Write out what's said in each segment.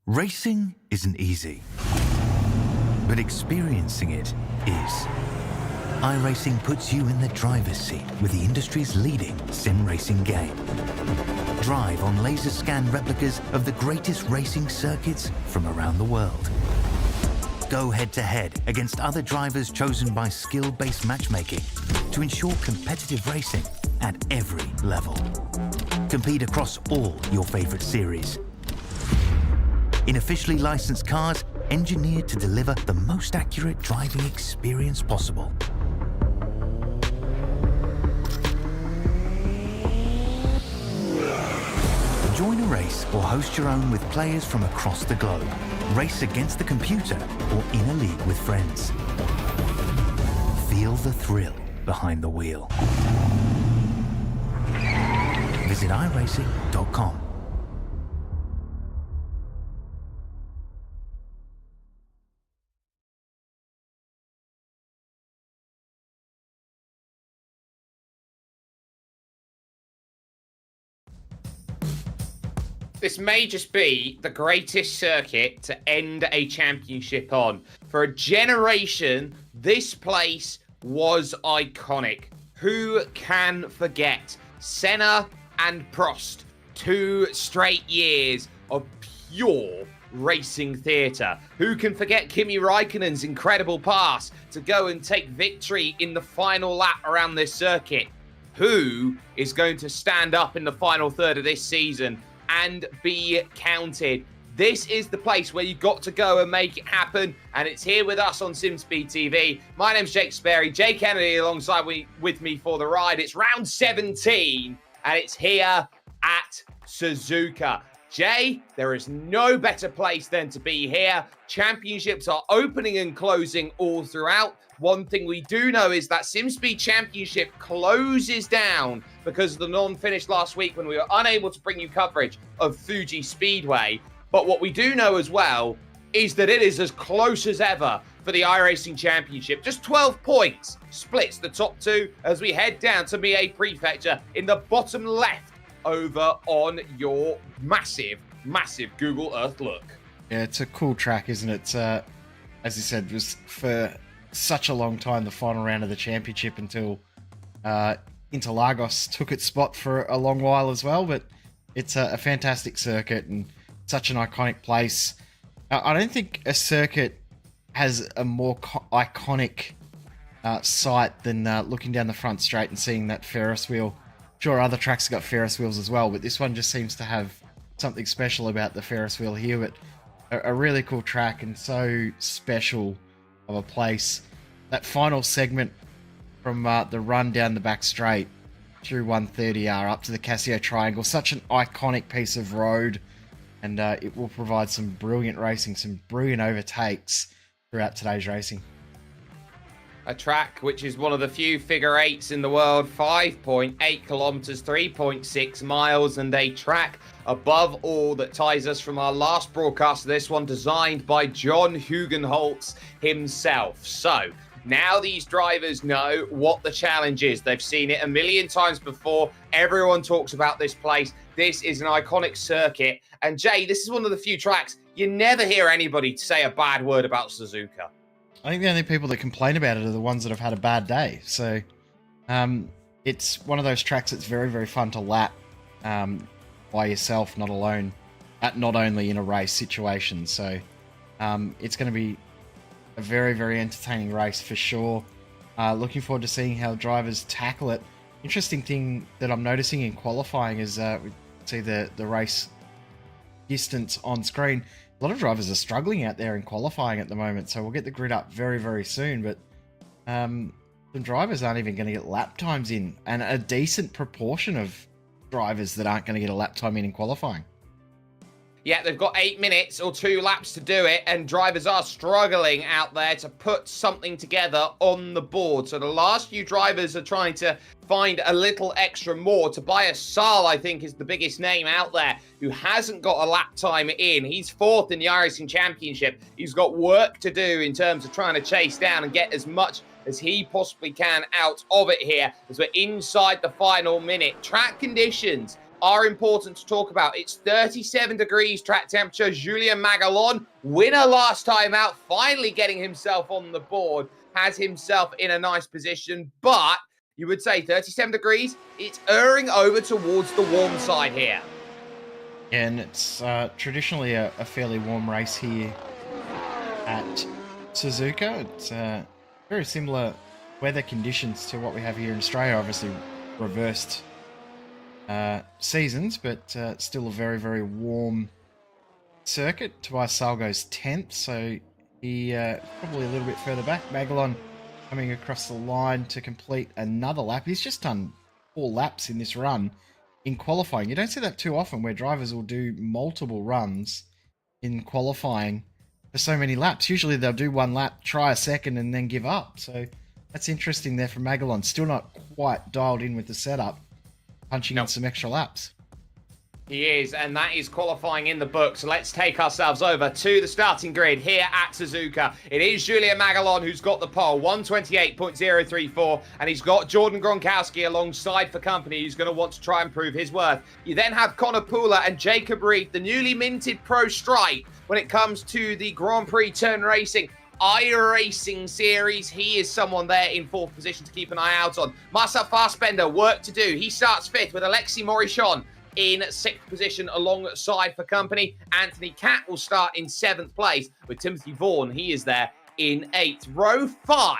Racing isn't easy, but experiencing it is. iRacing puts you in the driver's seat with the industry's leading sim racing game. Drive on laser scan replicas of the greatest racing circuits from around the world. Go head to head against other drivers chosen by skill-based matchmaking to ensure competitive racing at every level. Compete across all your favorite series. In officially licensed cars, engineered to deliver the most accurate driving experience possible. Join a race or host your own with players from across the globe. Race against the computer or in a league with friends. Feel the thrill behind the wheel. Visit iRacing.com. This may just be the greatest circuit to end a championship on. For a generation, this place was iconic. Who can forget? Senna and Prost, 2 straight years of pure racing theatre. Who can forget Kimi Raikkonen's incredible pass to go and take victory in the final lap around this circuit? Who is going to stand up in the final third of this season and be counted? This is the place where you've got to go and make it happen, and it's here with us on SimSpeed TV. My name's Jake Sperry, Jay Kennedy alongside with me for the ride. It's round 17, and it's here at Suzuka. Jay, there is no better place than to be here. Championships are opening and closing all throughout. One thing we do know is that SimSpeed Championship closes down because of the non-finish last week when we were unable to bring you coverage of Fuji Speedway. But what we do know as well is that it is as close as ever for the iRacing Championship. Just 12 points splits the top two as we head down to Mie Prefecture in the bottom left over on your massive, massive Google Earth look. Yeah, it's a cool track, isn't it? As you said, was for such a long time the final round of the championship until Interlagos took its spot for a long while as well. But it's a fantastic circuit and such an iconic place. I don't think a circuit has a more iconic sight than looking down the front straight and seeing that Ferris wheel. Sure, other tracks have got Ferris wheels as well, but this one just seems to have something special about the Ferris wheel here. But a really cool track and so special of a place. That final segment from the run down the back straight through 130R up to the Casio Triangle, such an iconic piece of road, and it will provide some brilliant racing, some brilliant overtakes throughout today's racing. A track which is one of the few figure eights in the world, 5.8 kilometers, 3.6 miles, and a track above all that ties us from our last broadcast of this one, designed by John Hugenholtz himself. So now these drivers know what the challenge is. They've seen it a million times before. Everyone talks about this place. This is an iconic circuit. And Jay, this is one of the few tracks you never hear anybody say a bad word about Suzuka. I think the only people that complain about it are the ones that have had a bad day. So it's one of those tracks that's very, very fun to lap by yourself, not alone, not only in a race situation. So it's going to be a very, very entertaining race for sure. Looking forward to seeing how drivers tackle it. Interesting thing that I'm noticing in qualifying is we see the race distance on screen. A lot of drivers are struggling out there in qualifying at the moment, so we'll get the grid up very, very soon. But the drivers aren't even going to get lap times in, and a decent proportion of drivers that aren't going to get a lap time in qualifying. Yeah, they've got 8 minutes or 2 laps to do it, and drivers are struggling out there to put something together on the board. So the last few drivers are trying to find a little extra more. Tobias Saal, I think, is the biggest name out there who hasn't got a lap time in. He's 4th in the iRacing Championship. He's got work to do in terms of trying to chase down and get as much as he possibly can out of it here as we're inside the final minute. Track conditions are important to talk about. It's 37 degrees track temperature. Julien Magalon, winner last time out, finally getting himself on the board, has himself in a nice position. But you would say 37 degrees, it's erring over towards the warm side here. And it's traditionally a fairly warm race here at Suzuka. It's very similar weather conditions to what we have here in Australia. Obviously reversed seasons, but still a very, very warm circuit. Tobias Salgo's 10th, so he probably a little bit further back. Magalon coming across the line to complete another lap. He's just done 4 laps in this run. In qualifying, you don't see that too often where drivers will do multiple runs in qualifying for so many laps. Usually they'll do 1 lap, try a second, and then give up. So that's interesting there from Magalon. Still not quite dialed in with the setup, punching in some extra laps. He is, and that is qualifying in the book. So let's take ourselves over to the starting grid here at Suzuka. It is Julien Magalon who's got the pole, 128.034, and he's got Jordan Gronkowski alongside for company who's going to want to try and prove his worth. You then have Connor Pooler and Jacob Reed, the newly minted Pro Stripe when it comes to the Grand Prix Turn Racing iRacing series. He is someone there in 4th position to keep an eye out on. Marcel Fassbender, work to do. He starts 5th with Alexis Morichon in 6th position alongside for company. Anthony Catt will start in 7th place with Timothy Vaughan. He is there in 8th. Row 5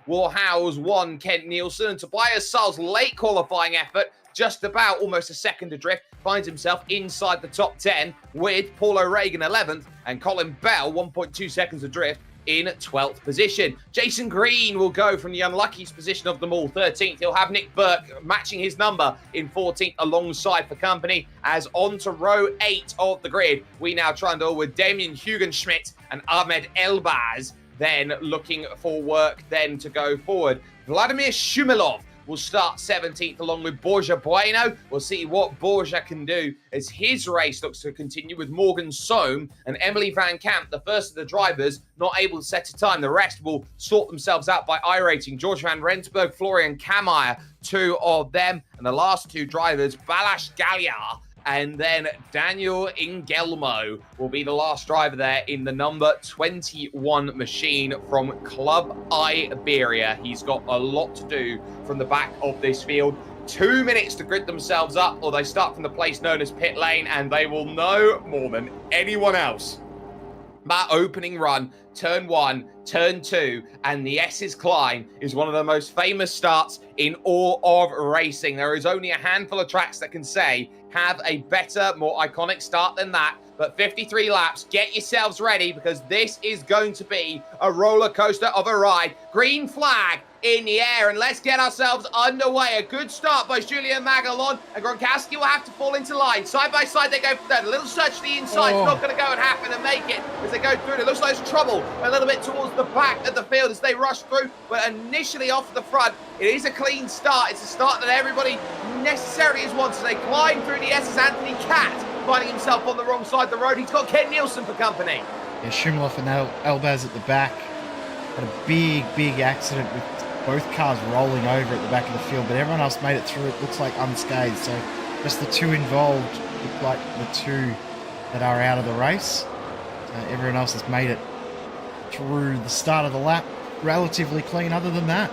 will house 1 Kent Nielsen, and Tobias Sahl's late qualifying effort, just about almost a second adrift, finds himself inside the top 10 with Paul O'Regan 11th and Colin Bell 1.2 seconds adrift in 12th position. Jason Green will go from the unluckiest position of them all, 13th. He'll have Nick Burke matching his number in 14th alongside for company. As on to row 8 of the grid, we now trundle with Damien Hugenschmidt and Ahmed Elbaz, then looking for work then to go forward. Vladimir Shumilov will start 17th along with Borja Bueno. We'll see what Borja can do as his race looks to continue with Morgan Soam and Emily Van Camp, the first of the drivers, not able to set a time. The rest will sort themselves out by iRacing. George Van Rensburg, Florian Kameyer, 2 of them. And the last 2 drivers, Balázs Galliar and then Daniel Ingelmo will be the last driver there in the number 21 machine from Club Iberia. He's got a lot to do from the back of this field. 2 minutes to grid themselves up, or they start from the place known as pit lane, and they will know more than anyone else. That opening run, turn 1, turn 2, and the S's climb is one of the most famous starts in all of racing. There is only a handful of tracks that can say have a better, more iconic start than that. But 53 laps, get yourselves ready because this is going to be a roller coaster of a ride. Green flag in the air, and let's get ourselves underway. A good start by Julien Magalon, and Gronkowski will have to fall into line. Side by side they go for third. A little search to the inside. It's not going to go and happen and make it as they go through. It looks like there's trouble a little bit towards the back of the field as they rush through, but initially off the front, it is a clean start. It's a start that everybody necessarily has wanted. So they climb through the S's. Anthony Catt finding himself on the wrong side of the road. He's got Ken Nielsen for company. Yeah, Shumilov and Elbaz at the back. Had a big accident with both cars rolling over at the back of the field, but everyone else made it through, it looks like, unscathed. So just the 2 involved look like the 2 that are out of the race. Everyone else has made it through the start of the lap relatively clean other than that.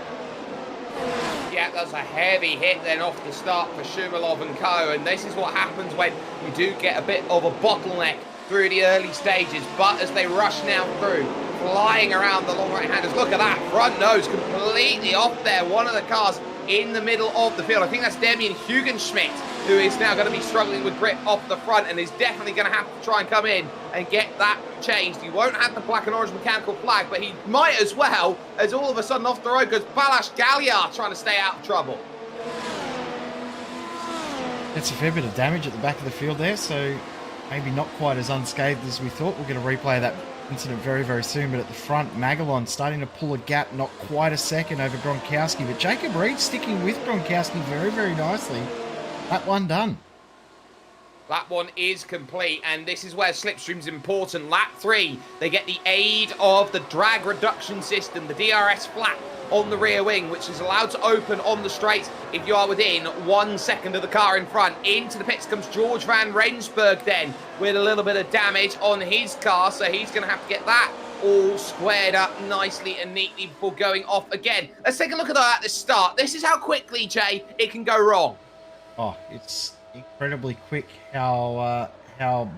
Yeah, that's a heavy hit then off the start for Shumilov and co. And this is what happens when you do get a bit of a bottleneck through the early stages. But as they rush now through, flying around the long right-handers, look at that, front nose completely off there. One of the cars in the middle of the field. I think that's Damien Hugenschmidt, who is now going to be struggling with grip off the front and is definitely going to have to try and come in and get that changed. He won't have the black and orange mechanical flag, but he might as well, as all of a sudden off the road goes Balázs Galliar trying to stay out of trouble. That's a fair bit of damage at the back of the field there, so maybe not quite as unscathed as we thought. We'll get a replay of that incident very, very soon. But at the front, Magalon starting to pull a gap, not quite a second over Gronkowski. But Jacob Reed sticking with Gronkowski very, very nicely. That one done. That one is complete, and this is where slipstream's important. Lap 3, they get the aid of the drag reduction system, the DRS flap on the rear wing, which is allowed to open on the straights if you are within 1 second of the car in front. Into the pits comes George van Rensburg then, with a little bit of damage on his car, so he's going to have to get that all squared up nicely and neatly before going off again. Let's take a look at that at the start. This is how quickly, Jay, it can go wrong. Oh, it's incredibly quick how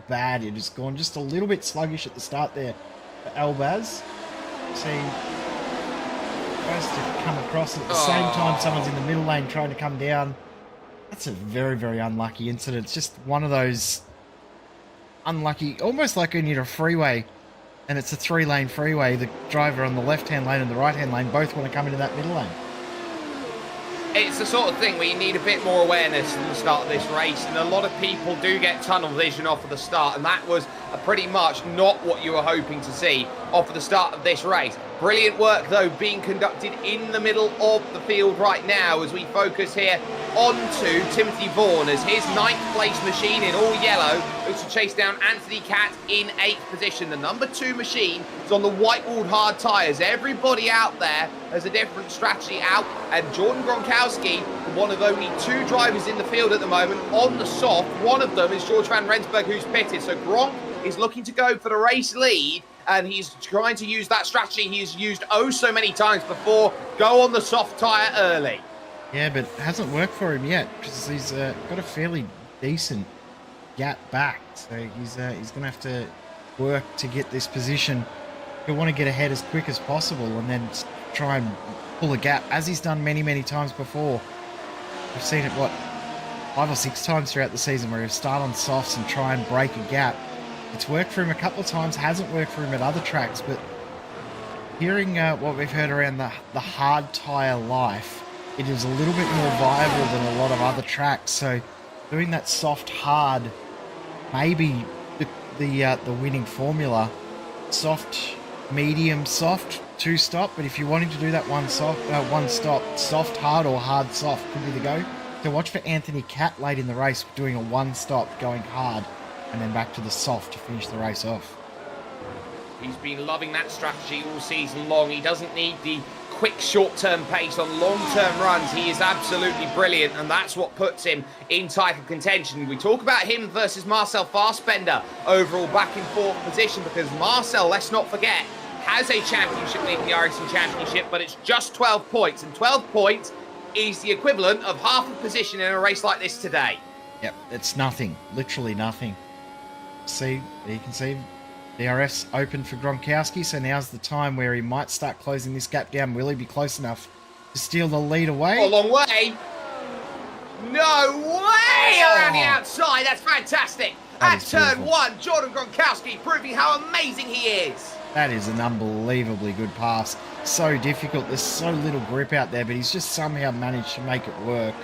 bad it has gone. Just a little bit sluggish at the start there for Elbaz. See, tries to come across at the same time someone's in the middle lane trying to come down. That's a very, very unlucky incident. It's just one of those unlucky, almost like when you're in a freeway and it's a 3-lane freeway. The driver on the left-hand lane and the right-hand lane both want to come into that middle lane. It's the sort of thing where you need a bit more awareness in the start of this race, and a lot of people do get tunnel vision off of the start, and that was pretty much not what you were hoping to see off of the start of this race. Brilliant work, though, being conducted in the middle of the field right now as we focus here onto Timothy Vaughan as his 9th place machine in all yellow looks to chase down Anthony Catt in 8th position. The number 2 machine is on the white-walled hard tyres. Everybody out there has a different strategy out, and Jordan Gronkowski, one of only 2 drivers in the field at the moment on the soft. One of them is George van Rensburg, who's pitted. So Gronk is looking to go for the race lead, and he's trying to use that strategy he's used oh so many times before. Go on the soft tyre early. Yeah, but it hasn't worked for him yet because he's got a fairly decent gap back. So he's going to have to work to get this position. He'll want to get ahead as quick as possible and then try and pull a gap, as he's done many, many times before. We've seen it, 5 or 6 times throughout the season where he'll start on softs and try and break a gap. It's worked for him a couple of times, hasn't worked for him at other tracks, but hearing what we've heard around the hard tyre life, it is a little bit more viable than a lot of other tracks. So doing that soft hard, maybe the winning formula. Soft, medium, soft, 2-stop. But if you're wanting to do that one stop, soft hard or hard soft could be the go. So watch for Anthony Catt late in the race doing a 1-stop, going hard, and then back to the soft to finish the race off. He's been loving that strategy all season long. He doesn't need the quick short-term pace on long-term runs. He is absolutely brilliant, and that's what puts him in title contention. We talk about him versus Marcel Fassbender overall back in 4th position, because Marcel, let's not forget, has a championship lead in the iRacing Championship, but it's just 12 points, and 12 points is the equivalent of half a position in a race like this today. Yep, it's nothing, literally nothing. See, you can see DRS open for Gronkowski, so now's the time where he might start closing this gap down. Will he be close enough to steal the lead away? Oh, a long way. No way around the outside. That's fantastic. At turn 1, Jordan Gronkowski proving how amazing he is. That is an unbelievably good pass. So difficult. There's so little grip out there, but he's just somehow managed to make it work.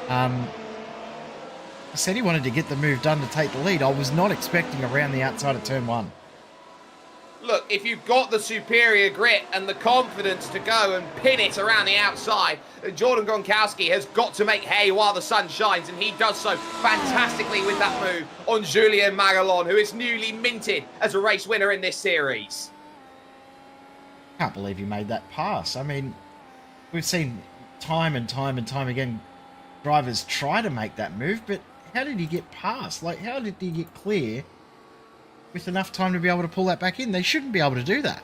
I said he wanted to get the move done to take the lead. I was not expecting around the outside of turn 1. Look, if you've got the superior grit and the confidence to go and pin it around the outside, Jordan Gronkowski has got to make hay while the sun shines, and he does so fantastically with that move on Julien Magalon, who is newly minted as a race winner in this series. Can't believe he made that pass. I mean, we've seen time and time and time again drivers try to make that move, but how did he get past? Like, how did he get clear with enough time to be able to pull that back in? They shouldn't be able to do that.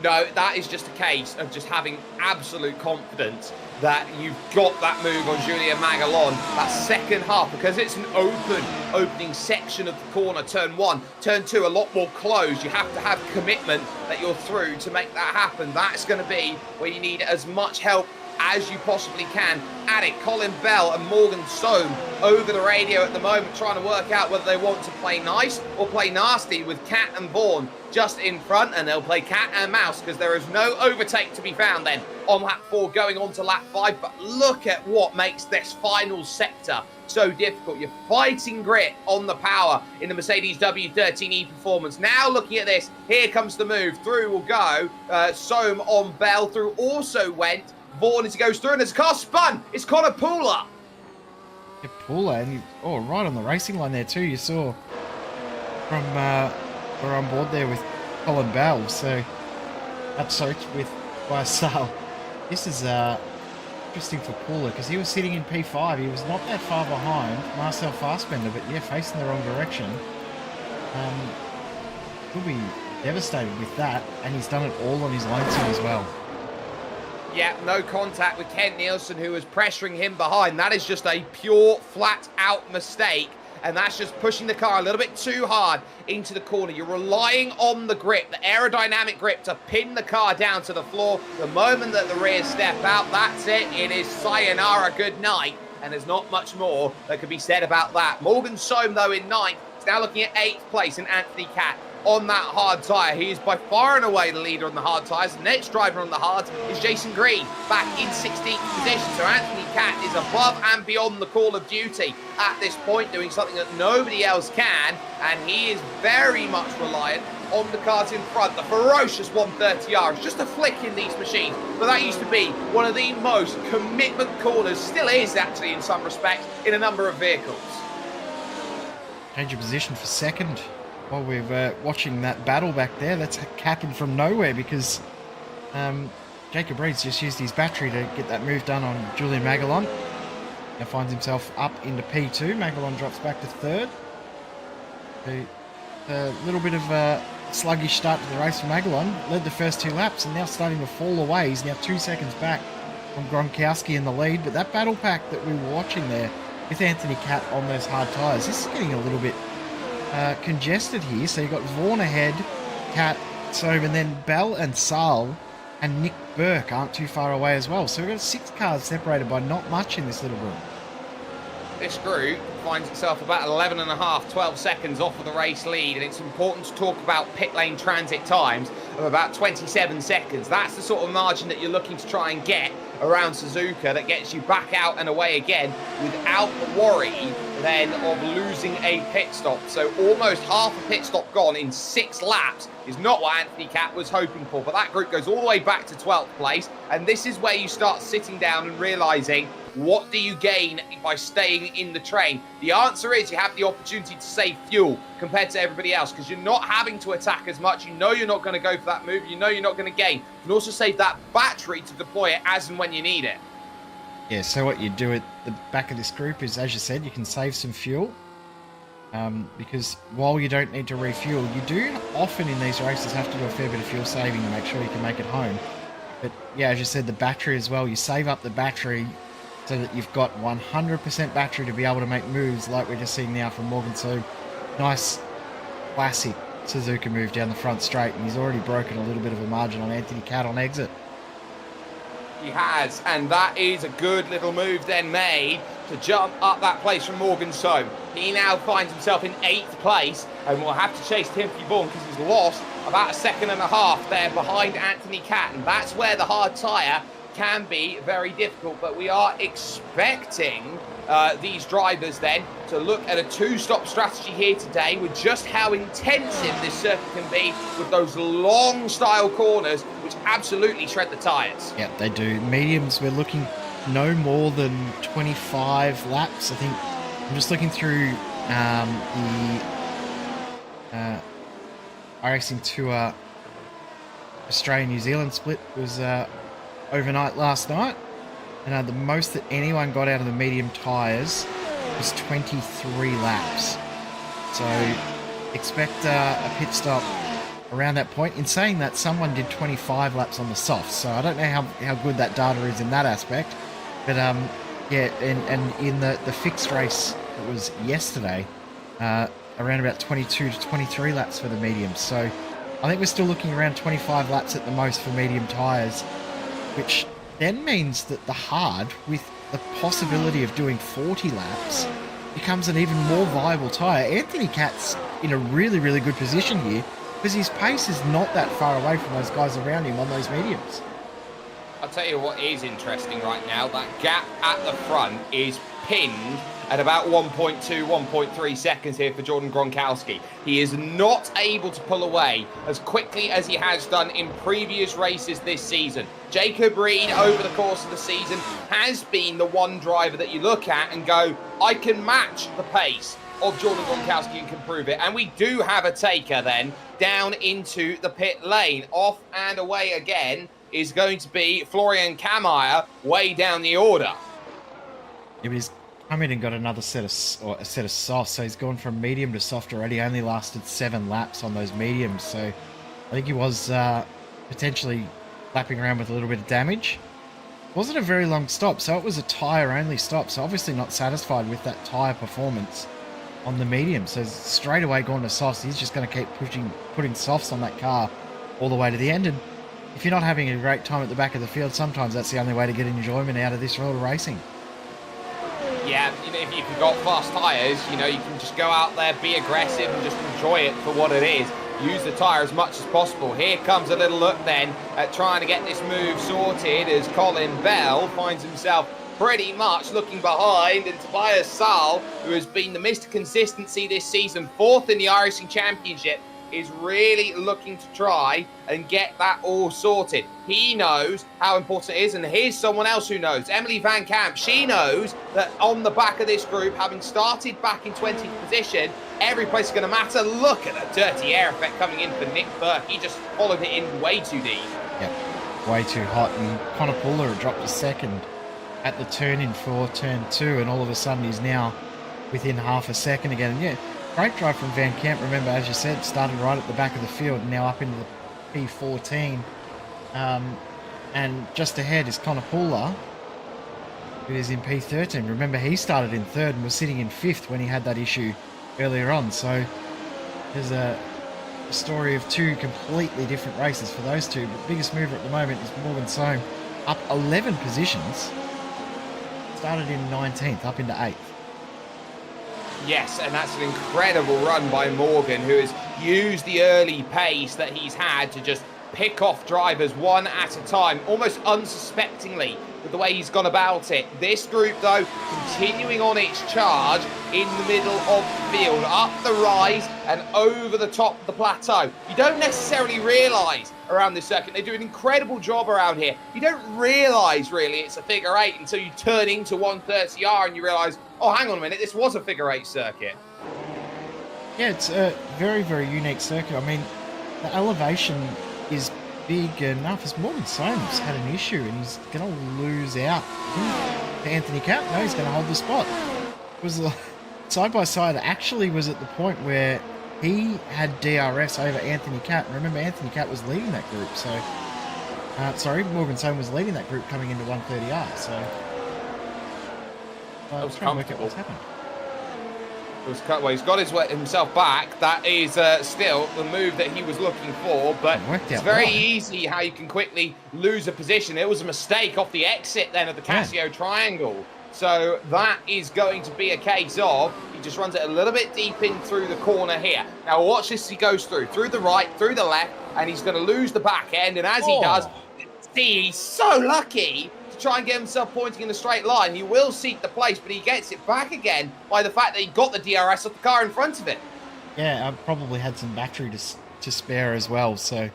No, that is just a case of just having absolute confidence that you've got that move on Julien Magalon, that second half, because it's an opening section of the corner, turn 1. Turn 2, a lot more closed. You have to have commitment that you're through to make that happen. That's going to be where you need as much help as you possibly can. At it, Colin Bell and Morgan Soam over the radio at the moment, trying to work out whether they want to play nice or play nasty with Cat and Vaughan just in front, and they'll play cat and mouse because there is no overtake to be found then on lap 4 going on to lap 5. But look at what makes this final sector so difficult. You're fighting grit on the power in the Mercedes W13 Performance. Now looking at this, here comes the move. Through will go Soam on Bell. Through also went Vaughan as he goes through, and as the car spun, it's Connor Pooler. Pula, and right on the racing line there too. You saw from we're on board there with Colin Bell, so with Sal. This is interesting for Pula because he was sitting in P5. He was not that far behind Marcel Fassbender, but yeah, facing the wrong direction. He'll be devastated with that, and he's done it all on his lonesome as well. Yeah, no contact with Kent Nielsen, who was pressuring him behind. That is just a pure, flat-out mistake, and that's just pushing the car a little bit too hard into the corner. You're relying on the grip, the aerodynamic grip, to pin the car down to the floor. The moment that the rears step out, that's it. It is sayonara, good night, and there's not much more that could be said about that. Morgan Soam, though, in 9th, is now looking at 8th place, and Anthony Catt on that hard tyre. He is by far and away the leader on the hard tyres. The next driver on the hards is Jason Green, back in 16th position. So Anthony Catt is above and beyond the call of duty at this point, doing something that nobody else can, and he is very much reliant on the cars in front. The ferocious 130R is just a flick in these machines, but that used to be one of the most commitment corners, still is actually in some respects, in a number of vehicles. Change of position for second. While we're watching that battle back there, that's happened from nowhere because Jacob Reed's just used his battery to get that move done on Julian Magalon. Now finds himself up into P2. Magalon drops back to 3rd. A little bit of a sluggish start to the race for Magalon. Led the first 2 laps and now starting to fall away. He's now 2 seconds back from Gronkowski in the lead. But that battle pack that we were watching there with Anthony Catt on those hard tyres, this is getting a little bit congested here. So you got Vaughan ahead, Catt, Soam, and then Bell and Saal and Nick Burke aren't too far away as well. So we've got 6 cars separated by not much in this little room. This group finds itself about 11 and a half, 12 seconds off of the race lead, and it's important to talk about pit lane transit times of about 27 seconds. That's the sort of margin that you're looking to try and get around Suzuka that gets you back out and away again without the worry then of losing a pit stop. So almost half a pit stop gone in 6 laps is not what Anthony Catt was hoping for, but that group goes all the way back to 12th place, and this is where you start sitting down and realising, what do you gain by staying in the train? The answer is you have the opportunity to save fuel compared to everybody else because you're not having to attack as much. You know you're not going to go for that move. You know you're not going to gain. You can also save that battery to deploy it as and when you need it. Yeah, so what you do at the back of this group is, as you said, you can save some fuel because while you don't need to refuel, you do often in these races have to do a fair bit of fuel saving to make sure you can make it home. But yeah, as you said, the battery as well, you save up the battery so that you've got 100% battery to be able to make moves like we're just seeing now from Morgan. So nice, classic Suzuka move down the front straight, and he's already broken a little bit of a margin on Anthony Catt on exit. He has, and that is a good little move then made to jump up that place from Morgan Soam. He now finds himself in 8th place and will have to chase Timothy Vaughan because he's lost about 1.5 seconds there behind Anthony Catt, and that's where the hard tyre can be very difficult. But we are expecting these drivers then to look at a 2-stop strategy here today with just how intensive this circuit can be with those long style corners which absolutely shred the tyres. Yeah, they do. Mediums, we're looking no more than 25 laps. I think I'm just looking through the iRacing Tour Australia-New Zealand split was overnight last night, and the most that anyone got out of the medium tyres was 23 laps. So expect a pit stop around that point. In saying that, someone did 25 laps on the softs, so I don't know how good that data is in that aspect. But yeah, and in the fixed race that was yesterday, around about 22 to 23 laps for the mediums. So I think we're still looking around 25 laps at the most for medium tyres, which then means that the hard, with the possibility of doing 40 laps, becomes an even more viable tyre. Anthony Catt's in a really, really good position here because his pace is not that far away from those guys around him on those mediums. I'll tell you what is interesting right now, that gap at the front is pinned at about 1.2, 1.3 seconds here for Jordan Gronkowski. He is not able to pull away as quickly as he has done in previous races this season. Jacob Reed, over the course of the season, has been the one driver that you look at and go, I can match the pace of Jordan Gronkowski and can prove it. And we do have a taker then down into the pit lane. Off and away again is going to be Florian Kameyer way down the order. Yeah, but he's come in and got another set of softs, so he's gone from medium to soft already. Only lasted 7 laps on those mediums, so I think he was potentially lapping around with a little bit of damage. It wasn't a very long stop, so it was a tyre only stop, so obviously not satisfied with that tyre performance on the medium. So straight away going to softs. He's just going to keep putting softs on that car all the way to the end. And if you're not having a great time at the back of the field, sometimes that's the only way to get enjoyment out of this sort of racing. Yeah, if you've got fast tyres, you can just go out there, be aggressive and just enjoy it for what it is. Use the tyre as much as possible. Here comes a little look then at trying to get this move sorted as Colin Bell finds himself pretty much looking behind, and Tobias Saal, who has been the Mr. Consistency this season, 4th in the iRacing Championship, is really looking to try and get that all sorted. He knows how important it is, and here's someone else who knows. Emily Van Camp, she knows that on the back of this group, having started back in 20th position, every place is going to matter. Look at the dirty air effect coming in for Nick Burke. He just followed it in way too deep. Yep, way too hot, and Connor Puller dropped a second at the turn-in for turn 2, and all of a sudden he's now within half a second again. And yeah, great drive from Van Camp. Remember, as you said, started right at the back of the field, and now up into the P14. And just ahead is Connor Puller, who is in P13. Remember, he started in 3rd and was sitting in 5th when he had that issue earlier on. So there's a story of 2 completely different races for those two. But biggest mover at the moment is Morgan Sohm, up 11 positions. Started in 19th, up into 8th. Yes, and that's an incredible run by Morgan, who has used the early pace that he's had to just pick off drivers one at a time, almost unsuspectingly with the way he's gone about it. This group, though, continuing on its charge in the middle of the field, up the rise and over the top of the plateau. You don't necessarily realise around this circuit, they do an incredible job around here. You don't realise, really, it's a figure 8 until you turn into 130R and you realise, oh, hang on a minute, this was a figure 8 circuit. Yeah, it's a very, very unique circuit. I mean, the elevation is big enough. As Morgan Sohm's had an issue and he's going to lose out to Anthony Catt. No, he's going to hold the spot. It was side by side. Actually, was at the point where he had DRS over Anthony Catt. Remember, Anthony Catt was leading that group. So, Morgan Sohm was leading that group coming into 130R. So, that was trying to work out what's happened. Well, he's got himself back. That is still the move that he was looking for, but it's very easy how you can quickly lose a position. It was a mistake off the exit then of the Casio triangle. So that is going to be a case of he just runs it a little bit deep in through the corner here. Now watch this, he goes through the right, through the left, and he's going to lose the back end. And as he does, see, he's so lucky to try and get himself pointing in the straight line. He will seek the place, but he gets it back again by the fact that he got the DRS of the car in front of it. Yeah, I probably had some battery to spare as well. So,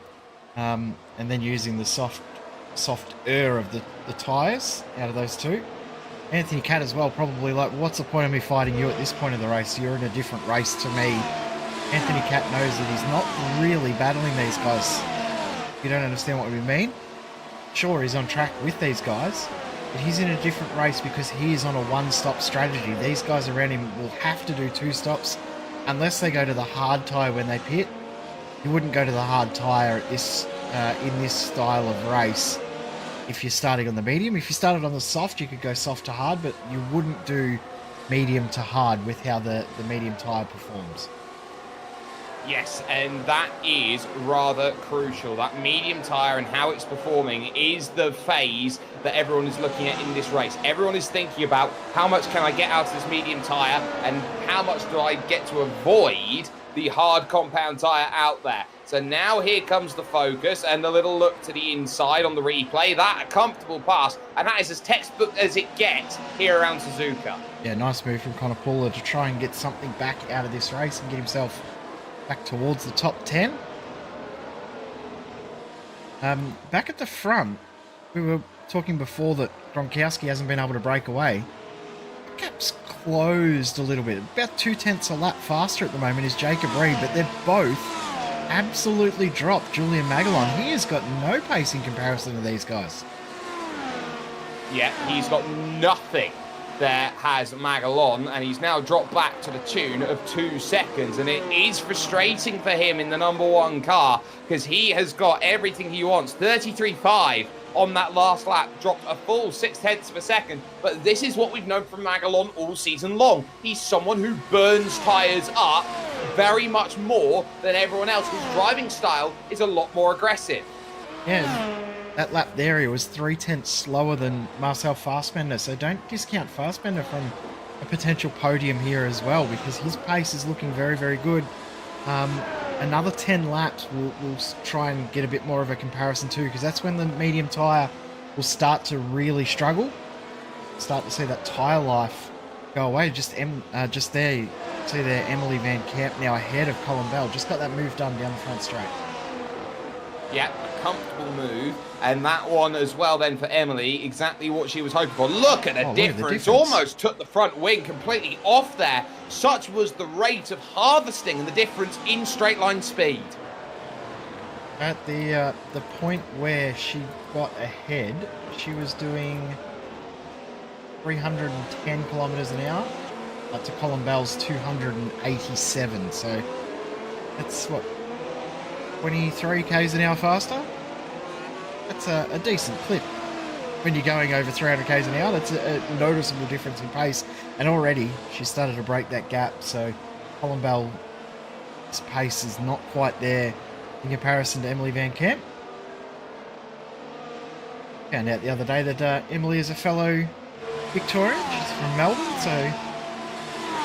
and then using the soft air of the tyres out of those two. Anthony Catt as well, probably like, what's the point of me fighting you at this point of the race? You're in a different race to me. Anthony Catt knows that he's not really battling these guys. You don't understand what we mean? Sure, he's on track with these guys, but he's in a different race because he is on a one-stop strategy. These guys around him will have to do 2 stops unless they go to the hard tyre when they pit. You wouldn't go to the hard tyre at this in this style of race if you're starting on the medium. If you started on the soft, you could go soft to hard, but you wouldn't do medium to hard with how the medium tyre performs. Yes, and that is rather crucial. That medium tyre and how it's performing is the phase that everyone is looking at in this race. Everyone is thinking about how much can I get out of this medium tyre and how much do I get to avoid the hard compound tyre out there. So now here comes the focus and the little look to the inside on the replay. That a comfortable pass, and that is as textbook as it gets here around Suzuka. Yeah, nice move from Connor Puller to try and get something back out of this race and get himself back towards the top 10. Back at the front, we were talking before that Gronkowski hasn't been able to break away. The gap's closed a little bit. About 2/10 a lap faster at the moment is Jacob Reed, but they're both absolutely dropped Julian Magalon. He has got no pace in comparison to these guys. Yeah, he's got nothing that has Magalon, and he's now dropped back to the tune of 2 seconds, and it is frustrating for him in the number 1 car because he has got everything he wants. 33.5 on that last lap, dropped a full 0.6 of a second, but this is what we've known from Magalon all season long. He's someone who burns tyres up very much more than everyone else. His driving style is a lot more aggressive. Yeah, that lap there he was 0.3 slower than Marcel Fassbender, so don't discount Fassbender from a potential podium here as well, because his pace is looking very, very good. Another 10 laps we'll try and get a bit more of a comparison too, because that's when the medium tyre will start to really struggle. Start to see that tyre life go away. Just there, you see there Emily Van Camp now ahead of Colin Bell. Just got that move done down the front straight. Yeah, a comfortable move. And that one as well then for Emily, exactly what she was hoping for. Look at the difference. Almost took the front wing completely off there. Such was the rate of harvesting and the difference in straight line speed. At the point where she got ahead, she was doing 310 kilometers an hour up to Colin Bell's 287. So that's what, 23 k's an hour faster. That's a decent clip. When you're going over 300 k's an hour, that's a noticeable difference in pace. And already she started to break that gap. So Colin Bell's pace is not quite there in comparison to Emily Van Camp. Found out the other day that Emily is a fellow Victorian. She's from Melbourne, so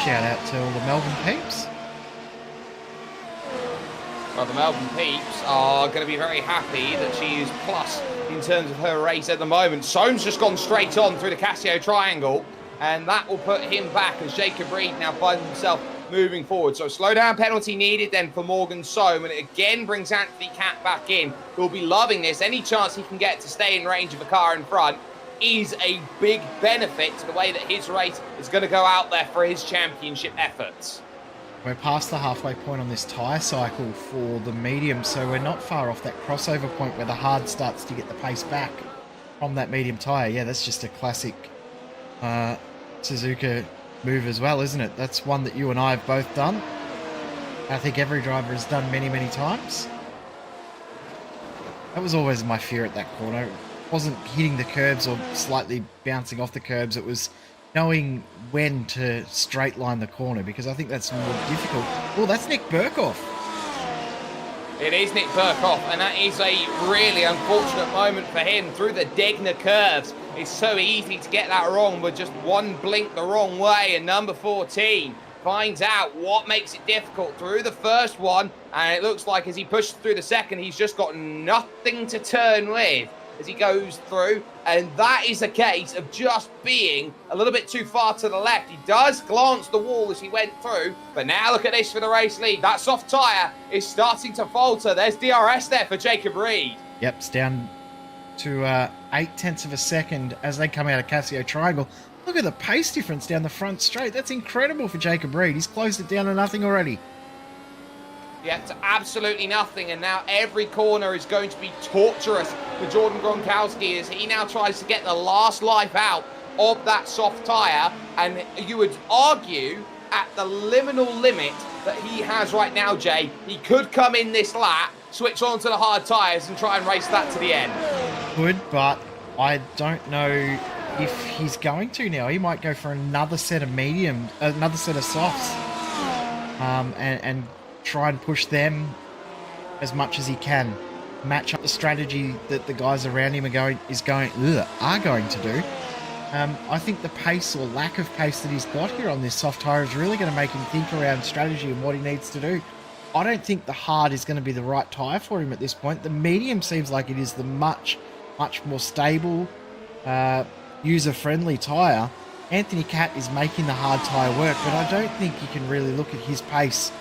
shout out to all the Melbourne peeps. Well, the Melbourne peeps are going to be very happy that she is plus in terms of her race at the moment. Soames just gone straight on through the Casio triangle, and that will put him back as Jacob Reed now finds himself moving forward. So a slow down penalty needed then for Morgan Soam, and it again brings Anthony Catt back in, who'll be loving this. Any chance he can get to stay in range of a car in front is a big benefit to the way that his race is going to go out there for his championship efforts. We're past the halfway point on this tyre cycle for the medium, so we're not far off that crossover point where the hard starts to get the pace back from that medium tyre. Yeah, that's just a classic Suzuka move as well, isn't it? That's one that you and I have both done. I think every driver has done many, many times. That was always my fear at that corner. It wasn't hitting the curbs or slightly bouncing off the curbs. It was knowing when to straight line the corner, because I think that's more difficult. Oh, that's Nick Burkhoff. It is Nick Burkhoff, and that is a really unfortunate moment for him through the Degner curves. It's so easy to get that wrong with just one blink the wrong way, and number 14 finds out what makes it difficult through the first one, and it looks like as he pushes through the second, he's just got nothing to turn with as he goes through, and that is a case of just being a little bit too far to the left. He does glance the wall as he went through, but now look at this for the race lead. That soft tyre is starting to falter. There's DRS there for Jacob Reed. Yep, it's down to 0.8 of a second as they come out of Casio Triangle. Look at the pace difference down the front straight. That's incredible for Jacob Reed. He's closed it down to nothing already. Yeah, to absolutely nothing, and now every corner is going to be torturous for Jordan Gronkowski as he now tries to get the last life out of that soft tyre, and you would argue at the liminal limit that he has right now, Jay, he could come in this lap, switch on to the hard tyres and try and race that to the end. Good, but I don't know if he's going to now. He might go for another set of mediums, another set of softs, and try and push them as much as he can. Match up the strategy that the guys around him are going to do. I think the pace or lack of pace that he's got here on this soft tyre is really going to make him think around strategy and what he needs to do. I don't think the hard is going to be the right tyre for him at this point. The medium seems like it is the much more stable, user-friendly tyre. Anthony Catt is making the hard tyre work, but I don't think you can really look at his pace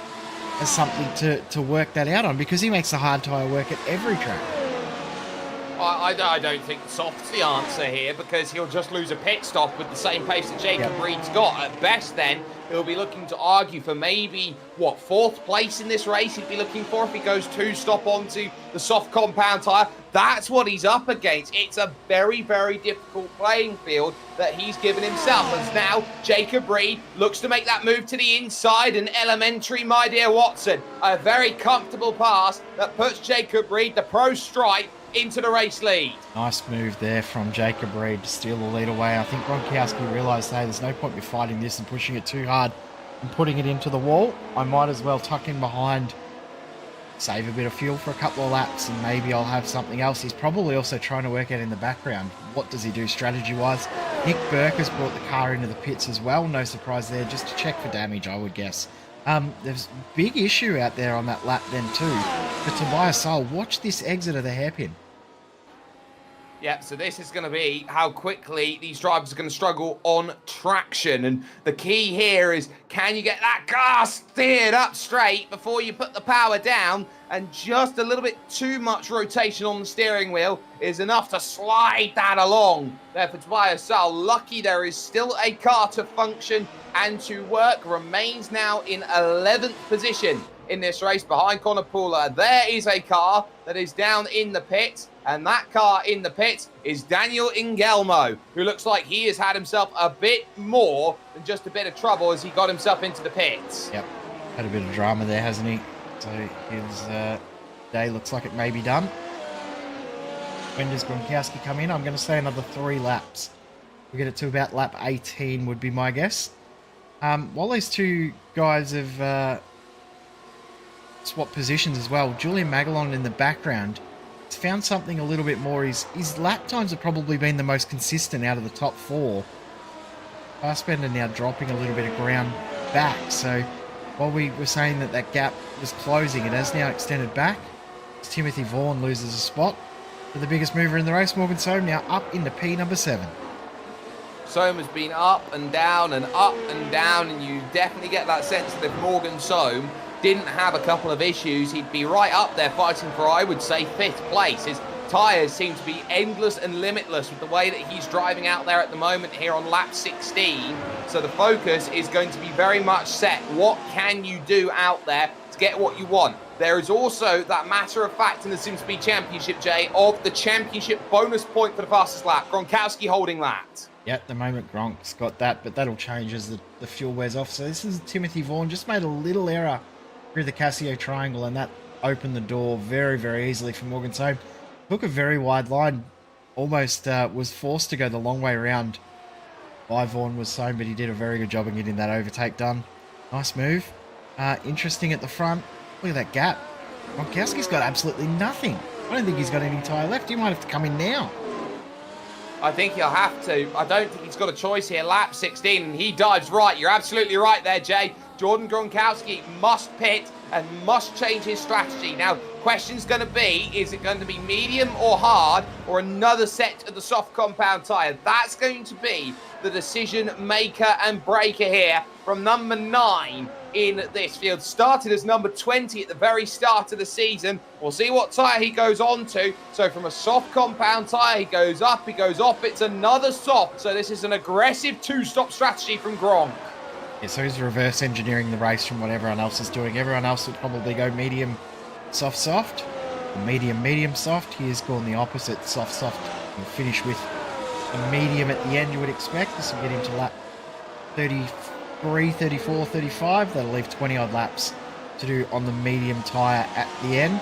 as something to work that out on, because he makes the hard tyre work at every track. I don't think soft's the answer here, because he'll just lose a pit stop with the same pace that Jacob Reed's got. At best, then, he'll be looking to argue for maybe, fourth place in this race he'd be looking for if he goes 2-stop onto the soft compound tyre. That's what he's up against. It's a very, very difficult playing field that he's given himself. As now, Jacob Reed looks to make that move to the inside, and elementary, my dear Watson. A very comfortable pass that puts Jacob Reed, the pro stripe, into the race lead. Nice move there from Jacob Reed to steal the lead away. I think Gronkowski realised, hey, there's no point in fighting this and pushing it too hard and putting it into the wall. I might as well tuck in behind, save a bit of fuel for a couple of laps, and maybe I'll have something else. He's probably also trying to work out in the background, what does he do strategy-wise. Nick Burke has brought the car into the pits as well. No surprise there, just to check for damage, I would guess. There's a big issue out there on that lap then too. But Tobias Sowell, watch this exit of the hairpin. Yeah, so this is going to be how quickly these drivers are going to struggle on traction. And the key here is, can you get that car steered up straight before you put the power down? And just a little bit too much rotation on the steering wheel is enough to slide that along there for Tobias Sowell. Lucky there is still a car to function and to work. Remains now in 11th position in this race behind Connor Pooler. There is a car that is down in the pits, and that car in the pits is Daniel Ingelmo, who looks like he has had himself a bit more than just a bit of trouble as he got himself into the pits. Yep, had a bit of drama there, hasn't he? So his day looks like it may be done. When does Gronkowski come in? I'm going to say another 3 laps. We'll get it to about lap 18 would be my guess. While these two guys have swap positions as well, Julian Magalon in the background has found something a little bit more. His lap times have probably been the most consistent out of the top 4. Fassbender now dropping a little bit of ground back, so while we were saying that gap was closing, it has now extended back. As Timothy Vaughan loses a spot. For the biggest mover in the race, Morgan Soam now up into P number 7. Soam has been up and down, and you definitely get that sense that if Morgan Soam didn't have a couple of issues, he'd be right up there fighting for, I would say, 5th place. His tyres seem to be endless and limitless with the way that he's driving out there at the moment here on lap 16. So the focus is going to be very much set. What can you do out there to get what you want? There is also that matter of fact in the SimSpeed Championship, Jay, of the championship bonus point for the fastest lap. Gronkowski holding that. Yeah, at the moment Gronk's got that, but that'll change as the fuel wears off. So this is Timothy Vaughan, just made a little error through the Casio triangle, and that opened the door very, very easily for Morgan Soam. Took a very wide line, almost was forced to go the long way around by Vaughan was Soam, but he did a very good job of getting that overtake done. Nice move. Interesting at the front. Look at that gap. Gronkowski's got absolutely nothing. I don't think he's got any tyre left. He might have to come in now. I think he'll have to. I don't think he's got a choice here. Lap 16, and he dives right. You're absolutely right there, Jay. Jordan Gronkowski must pit and must change his strategy. Now, question's going to be, is it going to be medium or hard, or another set of the soft compound tyre? That's going to be the decision maker and breaker here from number 9 in this field. Started as number 20 at the very start of the season. We'll see what tyre he goes on to. So from a soft compound tyre, he goes up, he goes off. It's another soft. So this is an aggressive 2-stop strategy from Gronk. Yeah, so he's reverse engineering the race from what everyone else is doing. Everyone else would probably go medium, soft, soft, or medium, medium, soft. He has gone the opposite, soft, soft, and finish with a medium at the end, you would expect. This will get him to lap 33, 34, 35. That'll leave 20-odd laps to do on the medium tyre at the end.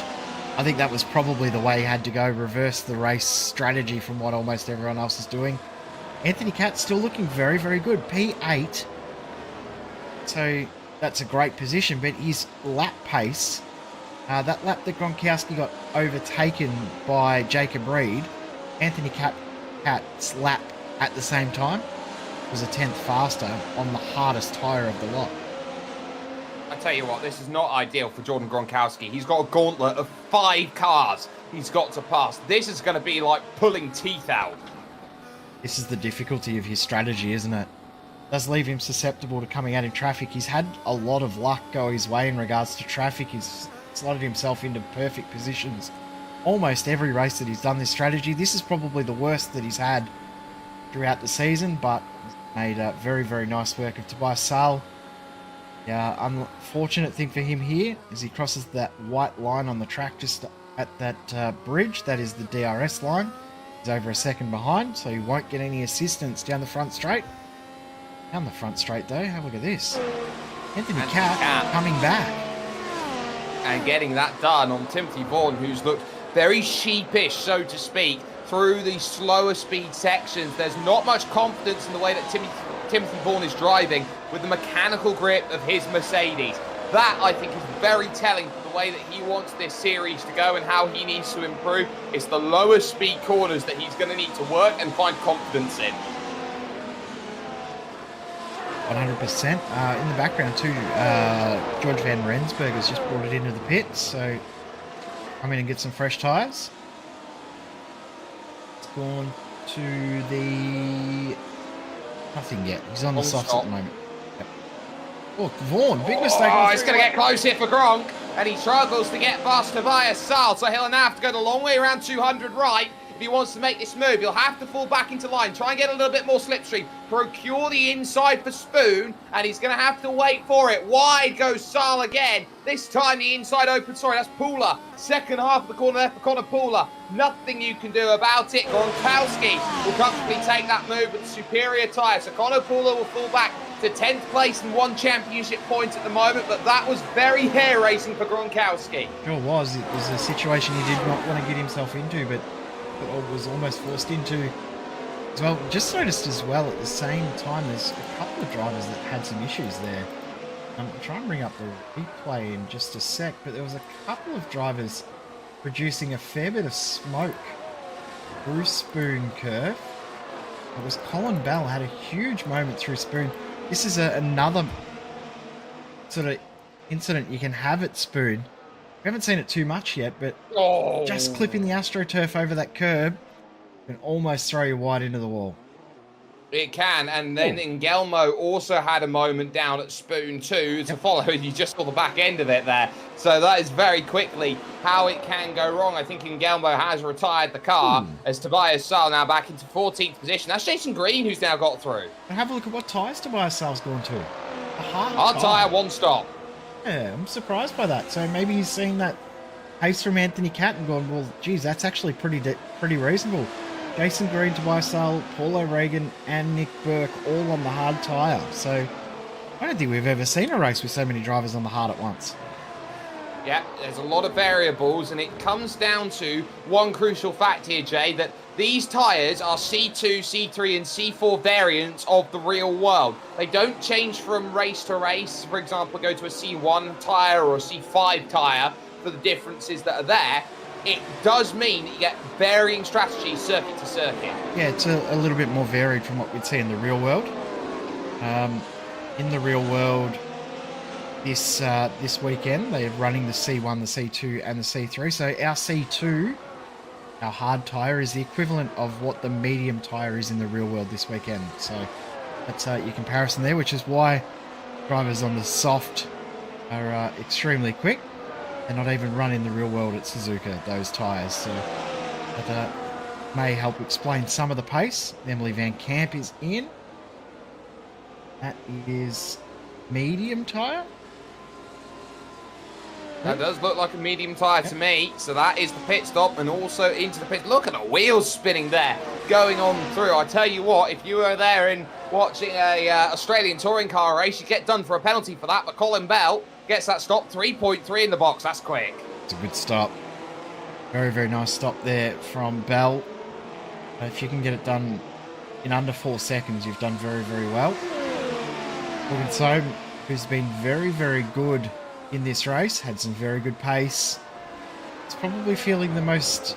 I think that was probably the way he had to go, reverse the race strategy from what almost everyone else is doing. Anthony Catt still looking very, very good. P8. So that's a great position, but his lap pace, that lap that Gronkowski got overtaken by Jacob Reed, Anthony Catt's lap at the same time was a 10th faster on the hardest tyre of the lot. I tell you what, this is not ideal for Jordan Gronkowski. He's got a gauntlet of 5 cars he's got to pass. This is going to be like pulling teeth out. This is the difficulty of his strategy, isn't it? Does leave him susceptible to coming out in traffic. He's had a lot of luck go his way in regards to traffic. He's slotted himself into perfect positions almost every race that he's done this strategy. This is probably the worst that he's had throughout the season, but made very, very nice work of Tobias Saal. Yeah, unfortunate thing for him here is he crosses that white line on the track just at that bridge. That is the DRS line. He's over a second behind, so he won't get any assistance down the front straight. Down the front straight, though, have a look at this. Anthony Cat coming back. And getting that done on Timothy Vaughan, who's looked very sheepish, so to speak, through the slower speed sections. There's not much confidence in the way that Timothy Vaughan is driving with the mechanical grip of his Mercedes. That, I think, is very telling for the way that he wants this series to go and how he needs to improve. It's the lower speed corners that he's going to need to work and find confidence in. 100%. In the background too, George Van Rensburg has just brought it into the pits, so come in and get some fresh tyres. It's gone to the... nothing yet. He's on the softs at the moment. Yep. Oh, Vaughan, big mistake. Oh, it's going to get close here for Gronk, and he struggles to get past Tobias Saal, so he'll now have to go the long way around 200 right. If he wants to make this move, he'll have to fall back into line, try and get a little bit more slipstream, procure the inside for Spoon, and he's going to have to wait for it. Wide goes Saal again. This time the inside open, sorry, that's Pooler. Second half of the corner there for Connor Pooler. Nothing you can do about it. Gronkowski will comfortably take that move with the superior tyre. So Connor Pooler will fall back to 10th place and 1 championship point at the moment, but that was very hair racing for Gronkowski. Sure was. It was a situation he did not want to get himself into, but was almost forced into as well. Just noticed as well at the same time there's a couple of drivers that had some issues there. I'll try and bring up the replay in just a sec, but there was a couple of drivers producing a fair bit of smoke through Spoon curve. It was Colin Bell had a huge moment through Spoon. This is another sort of incident you can have at Spoon. We haven't seen it too much yet, but just clipping the AstroTurf over that curb can almost throw you wide into the wall. It can, and then Engelmo also had a moment down at Spoon too to follow, and you just saw the back end of it there. So that is very quickly how it can go wrong. I think Engelmo has retired the car as Tobias Saal now back into 14th position. That's Jason Green who's now got through. And have a look at what tyres Tobias Saal's gone to. A hard tyre, 1 stop. Yeah, I'm surprised by that. So maybe he's seen that pace from Anthony Cat and gone, well, geez, that's actually pretty reasonable. Jason Green, Tobias Saal, Paul O'Regan, and Nick Burke all on the hard tyre. So I don't think we've ever seen a race with so many drivers on the hard at once. Yeah, there's a lot of variables, and it comes down to one crucial fact here, Jay, that these tyres are C2, C3, and C4 variants of the real world. They don't change from race to race. For example, go to a C1 tyre or a C5 tyre for the differences that are there. It does mean that you get varying strategies circuit to circuit. Yeah, it's a little bit more varied from what we'd see in the real world. In the real world, this weekend, they're running the C1, the C2, and the C3. So our C2, our hard tyre, is the equivalent of what the medium tyre is in the real world this weekend. So that's your comparison there, which is why drivers on the soft are extremely quick. They're not even run in the real world at Suzuka, those tyres. So that may help explain some of the pace. Emily Van Camp is in. That is medium tyre. That does look like a medium tyre to me. So that is the pit stop and also into the pit. Look at the wheels spinning there, going on through. I tell you what, if you were there and watching a Australian touring car race, you'd get done for a penalty for that. But Colin Bell gets that stop, 3.3 in the box. That's quick. It's a good stop. Very, very nice stop there from Bell. If you can get it done in under 4 seconds, you've done very, very well. Logan Soam, who's been very, very good in this race, had some very good pace. He's probably feeling the most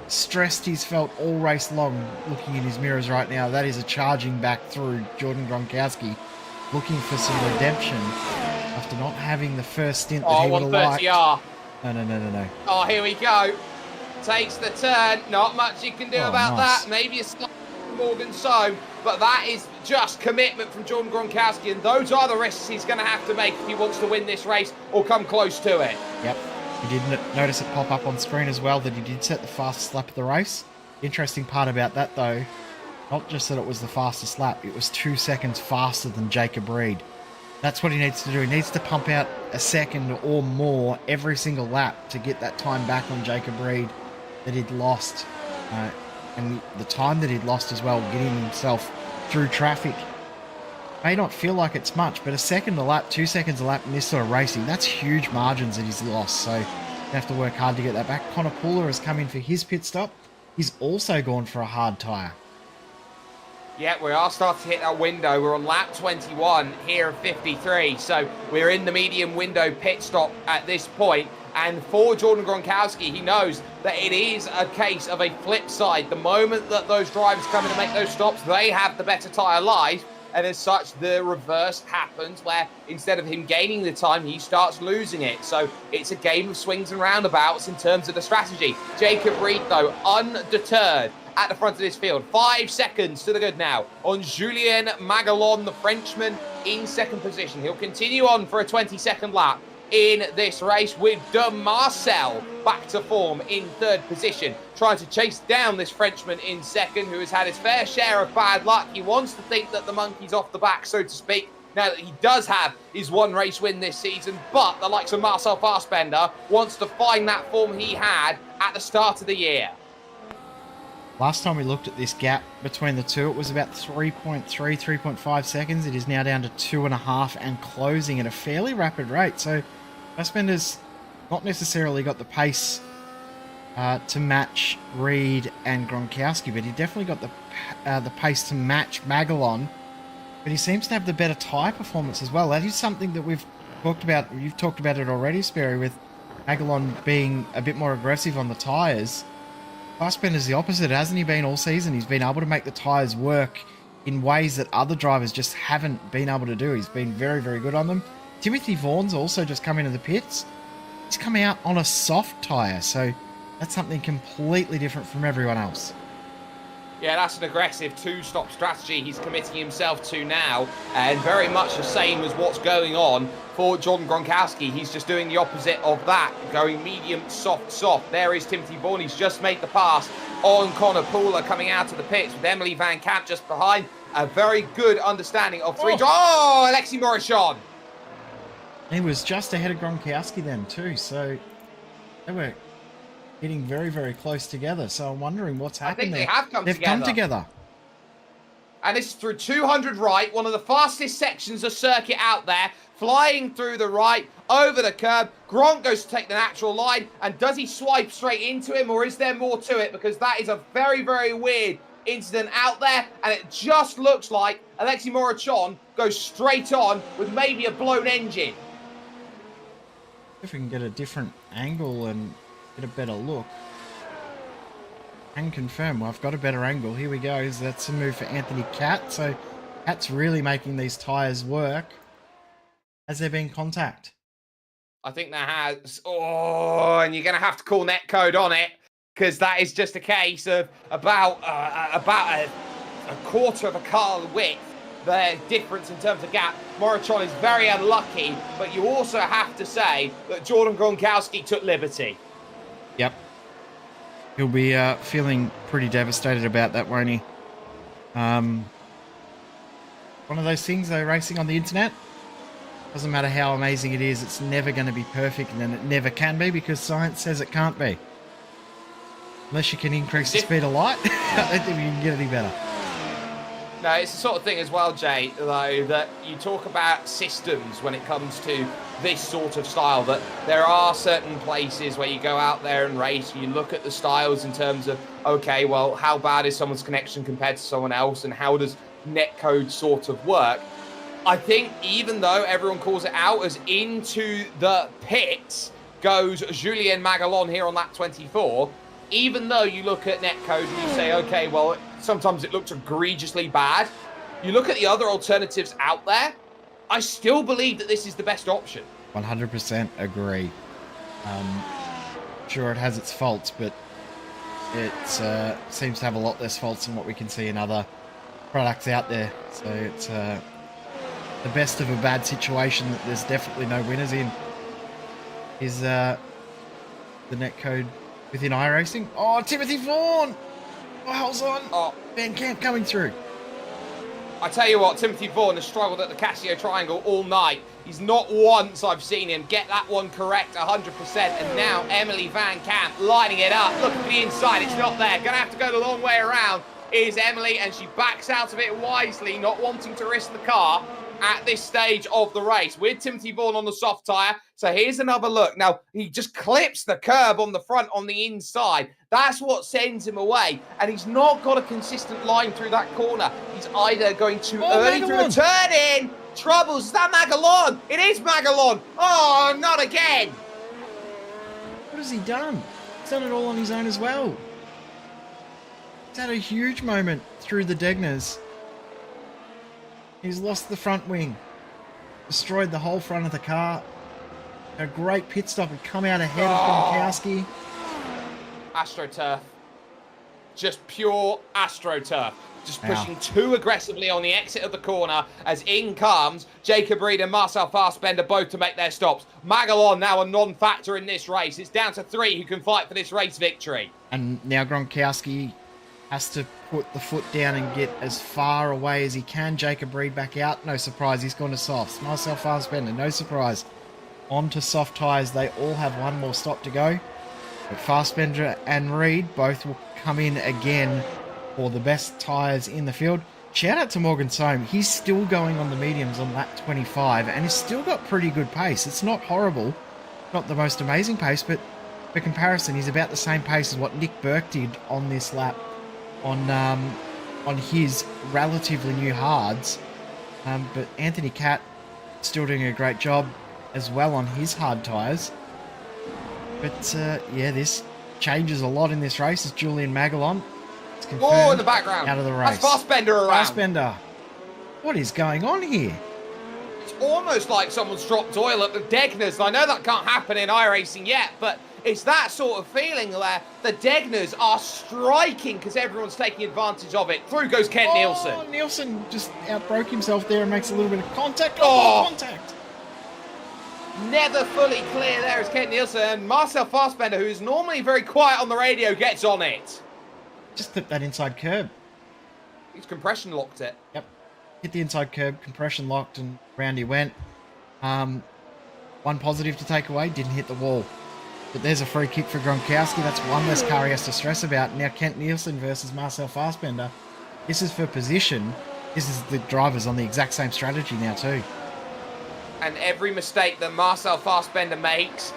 stressed he's felt all race long, looking in his mirrors right now. That is a charging back through Jordan Gronkowski. looking for some redemption after not having the first stint that Oh, he would have liked. 130R. No. Oh, here we go. Takes the turn. Not much you can do about nice. that. Maybe a slight Morgan so, but that is just commitment from Jordan Gronkowski, and those are the risks he's going to have to make if he wants to win this race or come close to it. Yep. You did notice it pop up on screen as well that he did set the fastest lap of the race. The interesting part about that, though, not just that it was the fastest lap, it was 2 seconds faster than Jacob Reed. That's what he needs to do. He needs to pump out a second or more every single lap to get that time back on Jacob Reed that he'd lost. And the time that he'd lost as well, getting himself through traffic. May not feel like it's much, but a second a lap, 2 seconds a lap in this sort of racing, that's huge margins that he's lost. So you have to work hard to get that back. Connor Pooler has come in for his pit stop. He's also gone for a hard tyre. Yeah, we are starting to hit that window. We're on lap 21 here of 53. So we're in the medium window pit stop at this point. And for Jordan Gronkowski, he knows that it is a case of a flip side. The moment that those drivers come in to make those stops, they have the better tyre life. And as such, the reverse happens where instead of him gaining the time, he starts losing it. So it's a game of swings and roundabouts in terms of the strategy. Jacob Reed, though, undeterred at the front of this field. 5 seconds to the good now on Julien Magalon, the Frenchman, in second position. He'll continue on for a 20-second lap in this race with De Marcel back to form in third position, trying to chase down this Frenchman in second, who has had his fair share of bad luck. He wants to think that the monkey's off the back, so to speak, now that he does have his one race win this season, but the likes of Marcel Fassbender wants to find that form he had at the start of the year. Last time we looked at this gap between the two, it was about 3.5 seconds. It is now down to 2.5 and closing at a fairly rapid rate. So Fassbender's not necessarily got the pace to match Reed and Gronkowski, but he definitely got the pace to match Magalon. But he seems to have the better tyre performance as well. That is something that we've talked about. You've talked about it already, Sperry, with Magalon being a bit more aggressive on the tyres. Fassbender's the opposite, hasn't he been all season? He's been able to make the tyres work in ways that other drivers just haven't been able to do. He's been very, very good on them. Timothy Vaughan's also just come into the pits. He's coming out on a soft tyre, so that's something completely different from everyone else. Yeah, that's an aggressive two-stop strategy he's committing himself to now, and very much the same as what's going on for Jordan Gronkowski. He's just doing the opposite of that, going medium, soft, soft. There is Timothy Vaughan. He's just made the pass on Connor Pooler coming out of the pits with Emily Van Camp just behind. A very good understanding of three. Oh, Alexi Morishon. He was just ahead of Gronkowski then too, so they were getting very, very close together. So I'm wondering what's happened there. I think They've come together. And this is through 200 right, one of the fastest sections of circuit out there. Flying through the right, over the curb. Gronk goes to take the natural line. And does he swipe straight into him, or is there more to it? Because that is a very, very weird incident out there. And it just looks like Alexi Morishon goes straight on with maybe a blown engine. If we can get a different angle and get a better look. And confirm, well, I've got a better angle. Here we go. That's a move for Anthony Catt. So Catt's really making these tyres work. Has there been contact? I think there has. Oh, and you're going to have to call netcode on it, because that is just a case of about a quarter of a car width. The difference in terms of gap. Morishon is very unlucky, but you also have to say that Jordan Gronkowski took liberty. Yep. He'll be feeling pretty devastated about that, won't he? One of those things, though, racing on the internet. Doesn't matter how amazing it is, it's never going to be perfect, and it never can be because science says it can't be. Unless you can increase the speed of light, I don't think you can get any better. No, it's the sort of thing as well, Jay, though, that you talk about systems when it comes to this sort of style, that there are certain places where you go out there and race, and you look at the styles in terms of, okay, well, how bad is someone's connection compared to someone else, and how does netcode sort of work? I think even though everyone calls it out, as into the pits goes Julien Magalon here on lap 24, even though you look at netcode and you say, okay, well, sometimes it looks egregiously bad, you look at the other alternatives out there, I still believe that this is the best option. 100% agree. Sure, it has its faults, but it seems to have a lot less faults than what we can see in other products out there. So it's the best of a bad situation that there's definitely no winners in. Is the netcode within iRacing? Oh, Timothy Vaughan! Oh, hell's on! Oh, Van Camp coming through. I tell you what, Timothy Vaughan has struggled at the Casio Triangle all night. He's not once I've seen him get that one correct 100%. And now Emily Van Camp lining it up. Look at the inside, it's not there. Gonna have to go the long way around is Emily, and she backs out of it wisely, not wanting to risk the car at this stage of the race with Timothy Vaughan on the soft tyre. So here's another look. Now, he just clips the curb on the front on the inside. That's what sends him away. And he's not got a consistent line through that corner. He's either going too early through a turn-in. Troubles. Is that Magalon? It is Magalon. Oh, not again. What has he done? He's done it all on his own as well. He's had a huge moment through the Degners. He's lost the front wing, destroyed the whole front of the car. A great pit stop and come out ahead of Gronkowski. AstroTurf. Just pure AstroTurf. Just pushing too aggressively on the exit of the corner as in comes Jacob Reed and Marcel Fassbender both to make their stops. Magalon now a non-factor in this race. It's down to 3 who can fight for this race victory. And now Gronkowski has to put the foot down and get as far away as he can. Jacob Reed back out. No surprise, he's gone to softs. Marcel Fassbender, no surprise. On to soft tyres. They all have one more stop to go. But Fassbender and Reed both will come in again for the best tyres in the field. Shout out to Morgan Soam. He's still going on the mediums on lap 25 and he's still got pretty good pace. It's not horrible, not the most amazing pace, but for comparison, he's about the same pace as what Nick Burke did on this lap on his relatively new hards. But Anthony Catt still doing a great job as well on his hard tyres. But yeah, this changes a lot in this race as Julian Magalon is confirmed in the background. Out of the race. That's Fassbender around. Fassbender. What is going on here? It's almost like someone's dropped oil at the Degners. I know that can't happen in iRacing yet, but it's that sort of feeling where the Degners are striking because everyone's taking advantage of it. Through goes Kent Nielsen. Nielsen just outbroke himself there and makes a little bit of contact. Contact. Never fully clear there is Kent Nielsen. And Marcel Fassbender, who is normally very quiet on the radio, gets on it. Just clipped that inside curb. He's compression locked it. Yep. Hit the inside curb, compression locked, and round he went. One positive to take away, didn't hit the wall. But there's a free kick for Gronkowski. That's one less car he has to stress about. Now Kent Nielsen versus Marcel Fassbender. This is for position. This is the drivers on the exact same strategy now too. And every mistake that Marcel Fassbender makes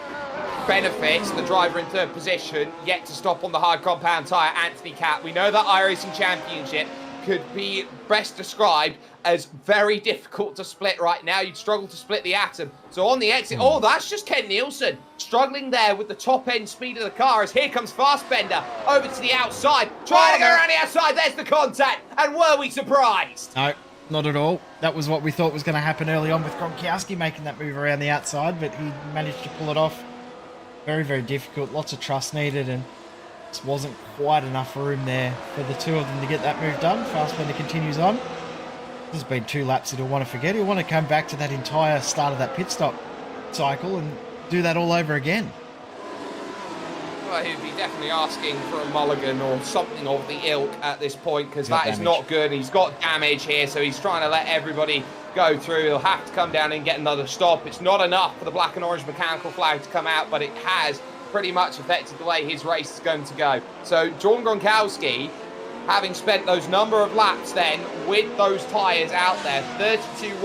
benefits the driver in third position, yet to stop on the hard compound tyre, Anthony Catt. We know that iRacing Championship could be best described as very difficult to split right now. You'd struggle to split the atom. So on the exit, that's just Ken Nielsen struggling there with the top end speed of the car as here comes Fassbender over to the outside, trying to go around the outside. There's the contact, and were we surprised? No, not at all. That was what we thought was going to happen early on with Gronkowski making that move around the outside, but he managed to pull it off. Very, very difficult. Lots of trust needed, and just wasn't quite enough room there for the two of them to get that move done. Fassbender continues on. There's been 2 laps that he'll want to forget. He'll want to come back to that entire start of that pit stop cycle and do that all over again. Well, he'd be definitely asking for a mulligan or something of the ilk at this point because that is not good. He's got damage here, so he's trying to let everybody go through. He'll have to come down and get another stop. It's not enough for the black and orange mechanical flag to come out, but it has pretty much affected the way his race is going to go. So Jordan Gronkowski, having spent those number of laps then with those tyres out there, 32-1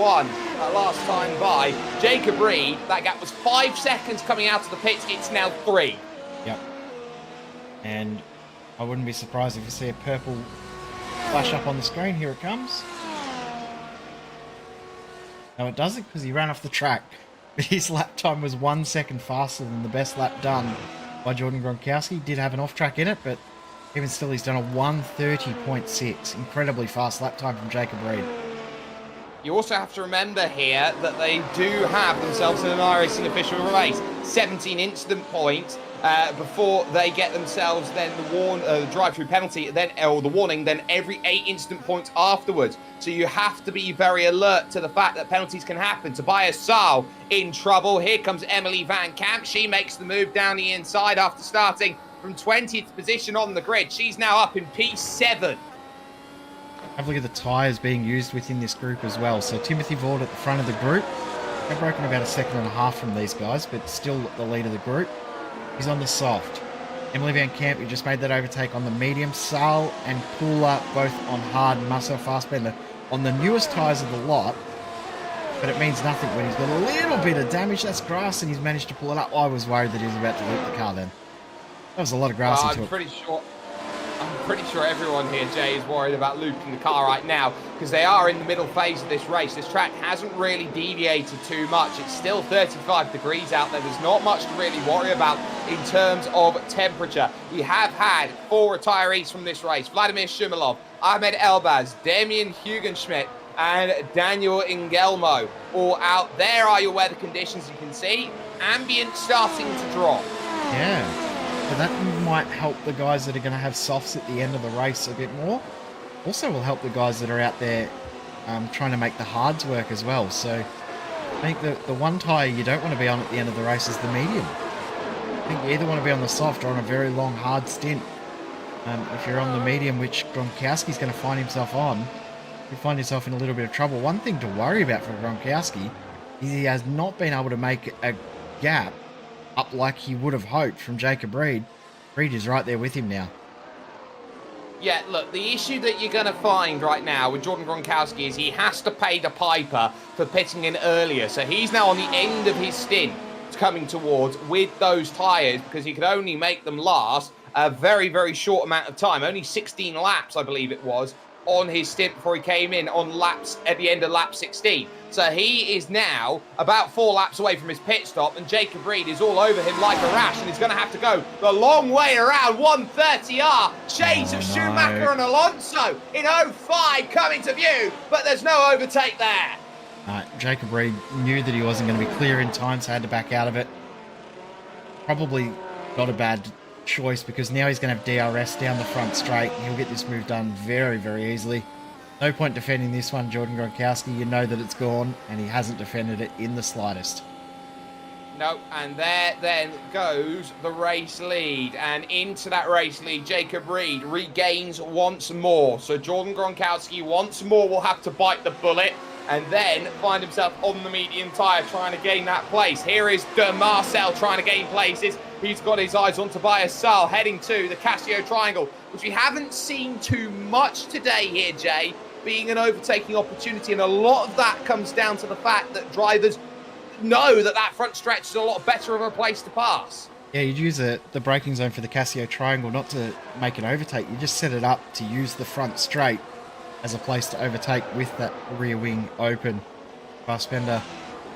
last time by. Jacob Reed, that gap was 5 seconds coming out of the pits. It's now 3. Yep. And I wouldn't be surprised if you see a purple flash up on the screen. Here it comes. No, it doesn't because he ran off the track. But his lap time was 1 second faster than the best lap done by Jordan Gronkowski. Did have an off-track in it, but even still, he's done a 1:30.6. Incredibly fast lap time from Jacob Reed. You also have to remember here that they do have themselves an iRacing official race. 17 incident points before they get themselves then the drive-through penalty, then or the warning, then every 8 incident points afterwards. So you have to be very alert to the fact that penalties can happen. Tobias Saal in trouble. Here comes Emily Van Kamp. She makes the move down the inside after starting from 20th position on the grid. She's now up in P7. Have a look at the tyres being used within this group as well. So Timothy Vaught at the front of the group. They've broken about a second and a half from these guys, but still the lead of the group. He's on the soft. Emily Van Kamp, who just made that overtake on the medium. Saal and Pula both on hard. Marcel Fassbender on the newest tyres of the lot. But it means nothing when he's got a little bit of damage. That's grass, and he's managed to pull it up. I was worried that he was about to loop the car then. That was a lot of grass into it. I'm pretty sure everyone here, Jay, is worried about looping the car right now because they are in the middle phase of this race. This track hasn't really deviated too much. It's still 35 degrees out there. There's not much to really worry about in terms of temperature. We have had 4 retirees from this race. Vladimir Shumilov, Ahmed Elbaz, Damien Hugenschmidt, and Daniel Ingelmo all out. There are your weather conditions. You can see ambient starting to drop. Yeah. So that might help the guys that are going to have softs at the end of the race a bit more. Also will help the guys that are out there trying to make the hards work as well. So I think the one tyre you don't want to be on at the end of the race is the medium. I think you either want to be on the soft or on a very long hard stint. If you're on the medium, which Gronkowski's going to find himself on, you find yourself in a little bit of trouble. One thing to worry about for Gronkowski is he has not been able to make a gap up like he would have hoped from Jacob Reed. Reed is right there with him now. Yeah, look, the issue that you're going to find right now with Jordan Gronkowski is he has to pay the piper for pitting in earlier. So he's now on the end of his stint coming towards with those tyres because he could only make them last a very, very short amount of time. Only 16 laps, I believe it was, on his stint before he came in on laps at the end of lap 16. So he is now about 4 laps away from his pit stop, and Jacob Reed is all over him like a rash, and he's going to have to go the long way around 130R. Shades of Schumacher and Alonso in 05 coming to view, but there's no overtake there. Jacob Reed knew that he wasn't going to be clear in time, so had to back out of it. Probably not a bad choice because now he's going to have DRS down the front straight, and he'll get this move done very, very easily. No point defending this one, Jordan Gronkowski. You know that it's gone, and he hasn't defended it in the slightest. No, and there then goes the race lead. And into that race lead, Jacob Reed regains once more. So Jordan Gronkowski once more will have to bite the bullet and then find himself on the medium tyre trying to gain that place. Here is De Marcel trying to gain places. He's got his eyes on Tobias Saal heading to the Casio Triangle, which we haven't seen too much today here, Jay, being an overtaking opportunity. And a lot of that comes down to the fact that drivers know that that front stretch is a lot better of a place to pass. Yeah, you'd use the braking zone for the Casio Triangle not to make an overtake. You just set it up to use the front straight as a place to overtake with that rear wing open. Fassbender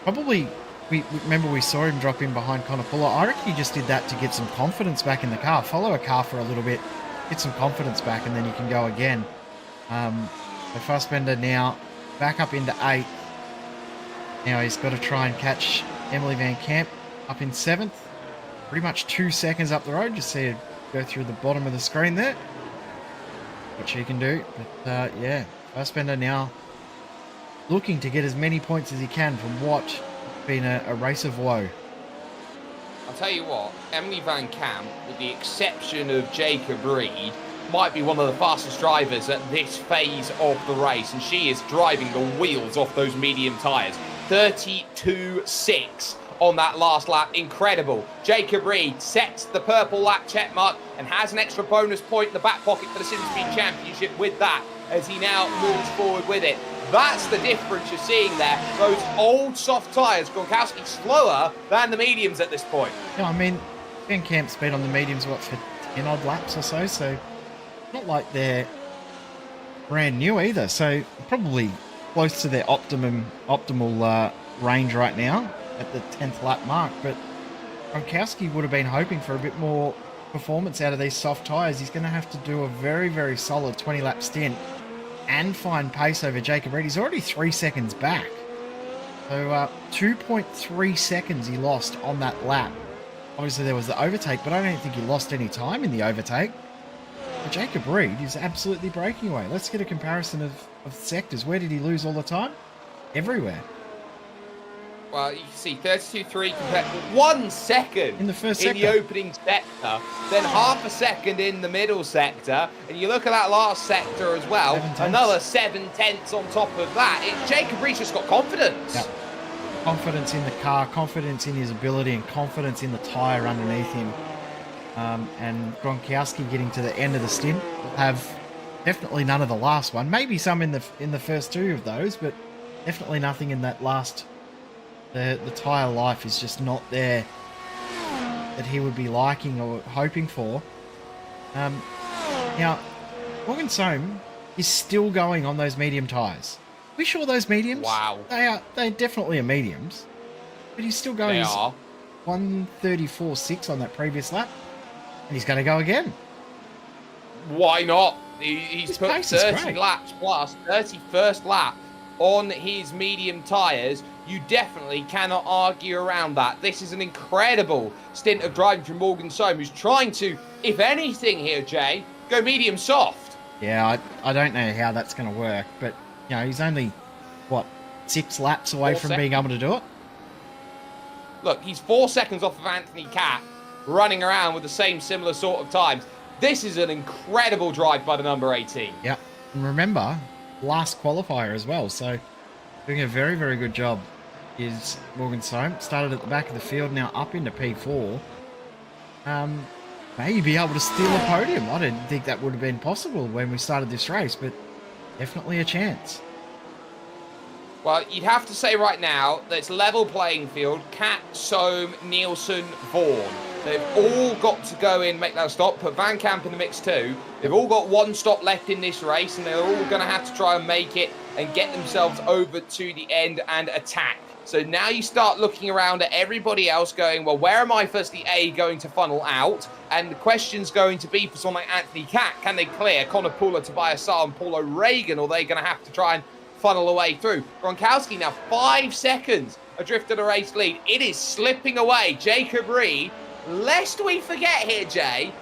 probably, we saw him drop in behind Connor Puller. I reckon he just did that to get some confidence back in the car. Follow a car for a little bit, get some confidence back, and then you can go again. So Fassbender now back up into 8th. Now he's got to try and catch Emily Van Kamp up in 7th. Pretty much 2 seconds up the road. Just see her go through the bottom of the screen there, which he can do. But yeah, Fassbender now looking to get as many points as he can from what has been a race of woe. I'll tell you what, Emily Van Kamp, with the exception of Jacob Reed, might be one of the fastest drivers at this phase of the race, and she is driving the wheels off those medium tyres. 32.6 on that last lap. Incredible. Jacob Reed sets the purple lap check mark and has an extra bonus point in the back pocket for the SimSpeed Championship with that as he now moves forward with it. That's the difference you're seeing there. Those old soft tyres, Gronkowski slower than the mediums at this point. Yeah, I mean, Van Kamp's been on the mediums, what, for 10 odd laps or so not like they're brand new either. So probably close to their optimal range right now at the 10th lap mark. But Gronkowski would have been hoping for a bit more performance out of these soft tyres. He's going to have to do a very, very solid 20 lap stint and find pace over Jacob Reed. He's already 3 seconds back. So 2.3 seconds he lost on that lap. Obviously there was the overtake, but I don't think he lost any time in the overtake. But Jacob Reed is absolutely breaking away. Let's get a comparison of sectors. Where did he lose all the time? Everywhere. Well, you can see 32.3 compared to 1 second in the first in the opening sector, then half a second in the middle sector, and you look at that last sector as well, another 7/10 on top of that. Jacob Reed's just got confidence. Yep. Confidence in the car, confidence in his ability, and confidence in the tyre underneath him. And Gronkowski getting to the end of the stint will have definitely none of the last one. Maybe some in the first two of those, but definitely nothing in that last. The tyre life is just not there that he would be liking or hoping for. Now, Morgan Sohm is still going on those medium tyres. Are we sure those mediums? Wow. They definitely are mediums. But he's still going. They are. 134.6 on that previous lap. And he's going to go again. Why not? He's put 30 laps plus, 31st lap on his medium tyres. You definitely cannot argue around that. This is an incredible stint of driving from Morgan Sohm, who's trying to, if anything here, Jay, go medium soft. Yeah, I don't know how that's going to work, but, you know, he's only, 6 laps away from being able to do it? Look, he's 4 seconds off of Anthony Catt, running around with the same similar sort of times. This is an incredible drive by the number 18. Yeah, and remember, last qualifier as well, so doing a very, very good job is Morgan Sohm. Started at the back of the field, now up into P4. May be able to steal a podium. I didn't think that would have been possible when we started this race, but definitely a chance. Well, you'd have to say right now that it's level playing field. Catt, Sohm, Nielsen, Vaughan. They've all got to go in, make that stop. Put Van Camp in the mix too. They've all got one stop left in this race, and they're all going to have to try and make it and get themselves over to the end and attack. So now you start looking around at everybody else going, well, where am I firstly, A, going to funnel out? And the question's going to be for someone like Anthony Catt, can they clear Connor Pula, Tobias Saar and Paul O'Regan, or are they going to have to try and funnel away through? Gronkowski now 5 seconds adrift of the race lead. It is slipping away. Jacob Reed, lest we forget here, Jay,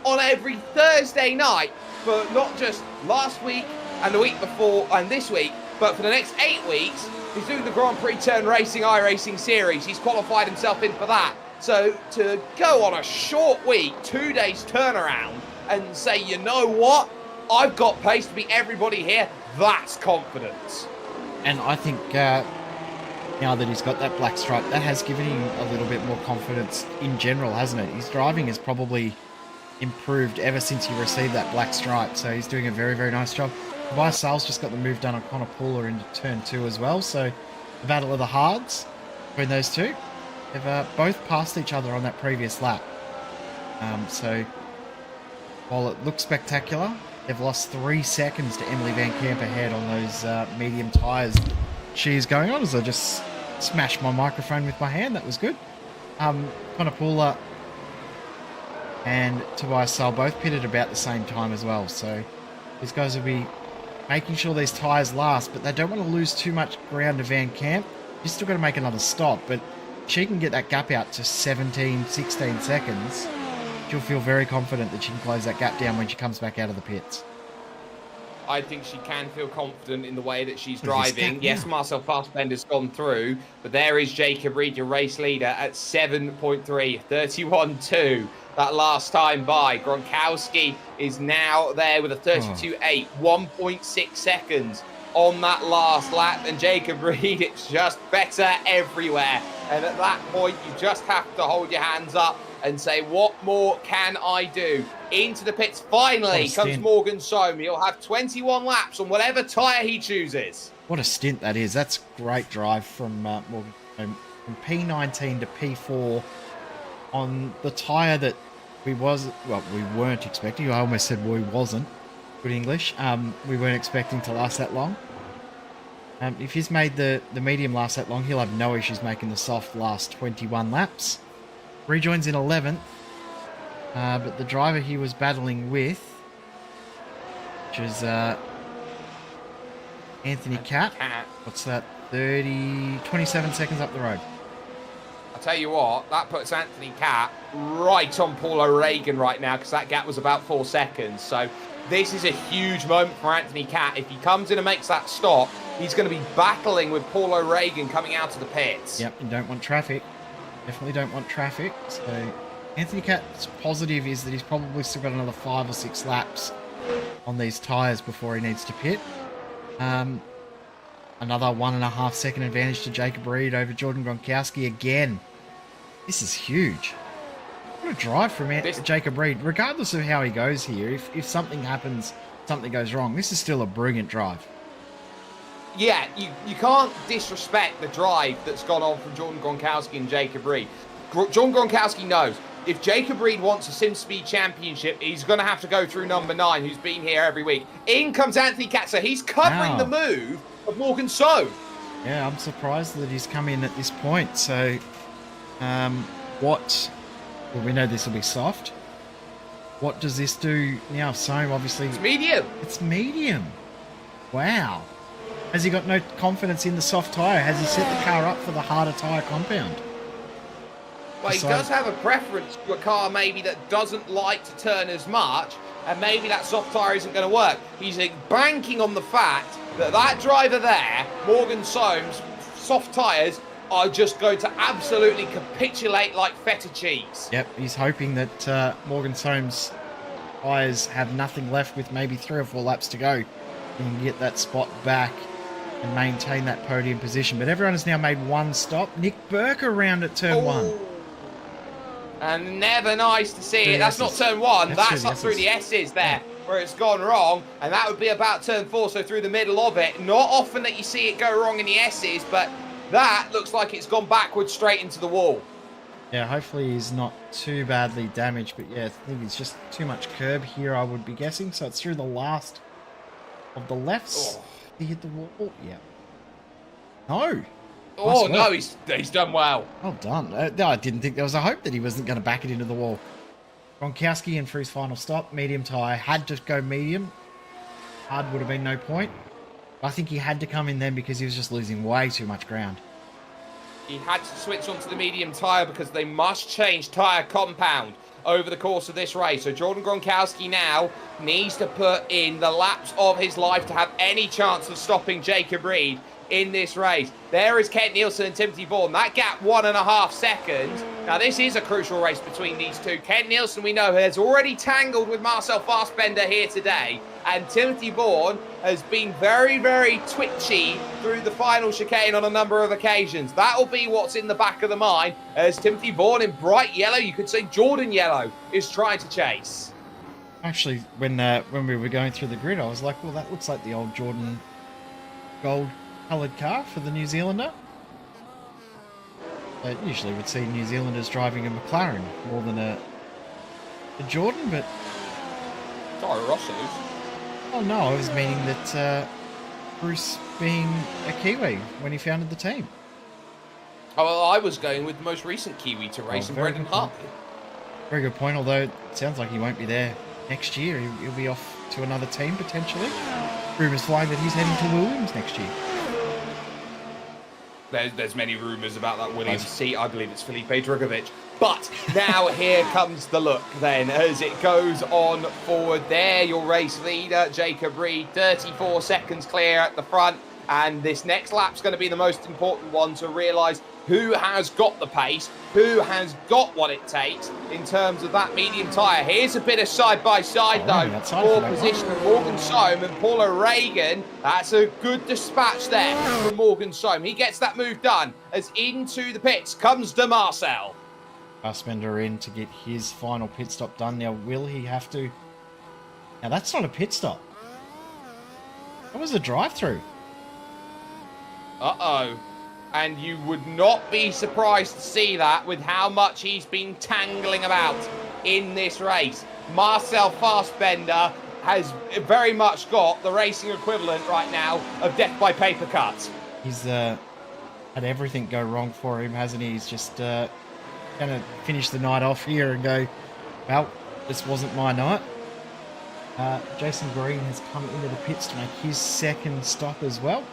on every Thursday night for not just last week and the week before and this week, but for the next 8 weeks, he's doing the Grand Prix Tour Racing iRacing series. He's qualified himself in for that. So to go on a short week, 2 days turnaround, and say, you know what? I've got pace to beat everybody here. That's confidence. And I think now that he's got that black stripe, that has given him a little bit more confidence in general, hasn't it? His driving has probably improved ever since he received that black stripe. So he's doing a very, very nice job. Tobias Saar's just got the move done on Connor Pula into turn 2 as well. So the battle of the hards between those two. They've both passed each other on that previous lap. So while it looks spectacular, they've lost 3 seconds to Emily Van Camp ahead on those medium tyres she's going on. As I just smashed my microphone with my hand. That was good. Connor Pula and Tobias Saar both pitted about the same time as well. So these guys will be making sure these tyres last, but they don't want to lose too much ground to Van Camp. She's still got to make another stop, but she can get that gap out to 17, 16 seconds. She'll feel very confident that she can close that gap down when she comes back out of the pits. I think she can feel confident in the way that she's driving. Yes, Marcel Fassbender's gone through, but there is Jacob Reed, your race leader, at 7.3, 31.2. That last time by. Gronkowski is now there with a 32.8, 1.6 seconds on that last lap. And Jacob Reed, it's just better everywhere. And at that point, you just have to hold your hands up and say, what more can I do? Into the pits, finally, comes Morgan Sohm. He'll have 21 laps on whatever tyre he chooses. What a stint that is. That's great drive from Morgan Sohm. From P19 to P4 on the tyre that we weren't expecting. I almost said we wasn't. Good English. We weren't expecting to last that long. If he's made the medium last that long, he'll have no issues making the soft last 21 laps. Rejoins in 11th. But the driver he was battling with, which is Anthony Cat. What's that? 27 seconds up the road. I'll tell you what, that puts Anthony Cat right on Paul O'Regan right now, because that gap was about 4 seconds. So this is a huge moment for Anthony Cat. If he comes in and makes that stop, he's going to be battling with Paul O'Regan coming out of the pits. Yep, you don't want traffic. Definitely don't want traffic. So Anthony Cat's positive is that he's probably still got another 5 or 6 laps on these tyres before he needs to pit. Another 1.5 second advantage to Jacob Reed over Jordan Gronkowski again. This is huge. What a drive from Jacob Reed. Regardless of how he goes here, if something happens, something goes wrong, this is still a brilliant drive. Yeah, you can't disrespect the drive that's gone on from Jordan Gronkowski and Jacob Reed. Jordan Gronkowski knows if Jacob Reed wants a SimSpeed championship, he's going to have to go through number 9, who's been here every week. In comes Anthony Cat, so he's covering the move of Morgan Sohn. Yeah, I'm surprised that he's come in at this point. So, well, we know this will be soft. What does this do now? Sohn, obviously... It's medium. It's medium. Wow. Has he got no confidence in the soft tyre? Has he set the car up for the harder tyre compound? Well, he does have a preference for a car maybe that doesn't like to turn as much, and maybe that soft tyre isn't going to work. He's banking on the fact that that driver there, Morgan Sohn's soft tyres, are just going to absolutely capitulate like feta cheese. Yep, he's hoping that Morgan Sohn's tyres have nothing left with maybe 3 or 4 laps to go. He can get that spot back and maintain that podium position. But everyone has now made one stop. Nick Burke around at turn 1. And never nice to see it. That's not turn 1. That's up through the S's there, where it's gone wrong. And that would be about turn 4, so through the middle of it. Not often that you see it go wrong in the S's, but that looks like it's gone backwards straight into the wall. Yeah, hopefully he's not too badly damaged. But yeah, I think it's just too much curb here, I would be guessing. So it's through the last of the lefts. Oh. He hit the wall. Yeah. No. Oh, nice no, work. he's done well. Well done. No, I didn't think there was a hope that he wasn't going to back it into the wall. Gronkowski in for his final stop. Medium tyre. Had to go medium. Hard would have been no point. I think he had to come in then because he was just losing way too much ground. He had to switch onto the medium tyre because they must change tyre compound over the course of this race. So Jordan Gronkowski now needs to put in the laps of his life to have any chance of stopping Jacob Reed in this race. There is Kent Nielsen and Timothy Vaughan. That gap 1.5 seconds. Now this is a crucial race between these two. Kent Nielsen, we know, has already tangled with Marcel Fassbender here today, and Timothy Vaughan has been very, very twitchy through the final chicane on a number of occasions. That'll be what's in the back of the mind as Timothy Vaughan in bright yellow, you could say Jordan yellow, is trying to chase. Actually, when we were going through the grid, I was like, well, that looks like the old Jordan gold-coloured car for the New Zealander. Usually would see New Zealanders driving a McLaren more than a Jordan, but... Toro Rosso's. Oh no, I was meaning that Bruce being a Kiwi when he founded the team. Oh, well, I was going with the most recent Kiwi to race, and Brendan Hartley. Very good point, although it sounds like he won't be there next year. He'll be off to another team, potentially. Rumours flying that he's heading to Williams next year. There's many rumours about that Williams seat. I believe it's Felipe Drugovich. But now here comes the look then as it goes on forward there. Your race leader, Jacob Reed, 34 seconds clear at the front. And this next lap's going to be the most important one to realise who has got the pace, who has got what it takes in terms of that medium tyre. Here's a bit of side-by-side, though, for position of Morgan Sohn and Paul O'Regan. That's a good dispatch there from Morgan Sohn. He gets that move done as into the pits comes De Marcel. Fassbender in to get his final pit stop done. Now, will he have to... Now, that's not a pit stop. That was a drive-through. Uh-oh. And you would not be surprised to see that with how much he's been tangling about in this race. Marcel Fassbender has very much got the racing equivalent right now of death by paper cut. He's had everything go wrong for him, hasn't he? He's just going to finish the night off here and go, well, this wasn't my night. Jason Green has come into the pits to make his second stop as well.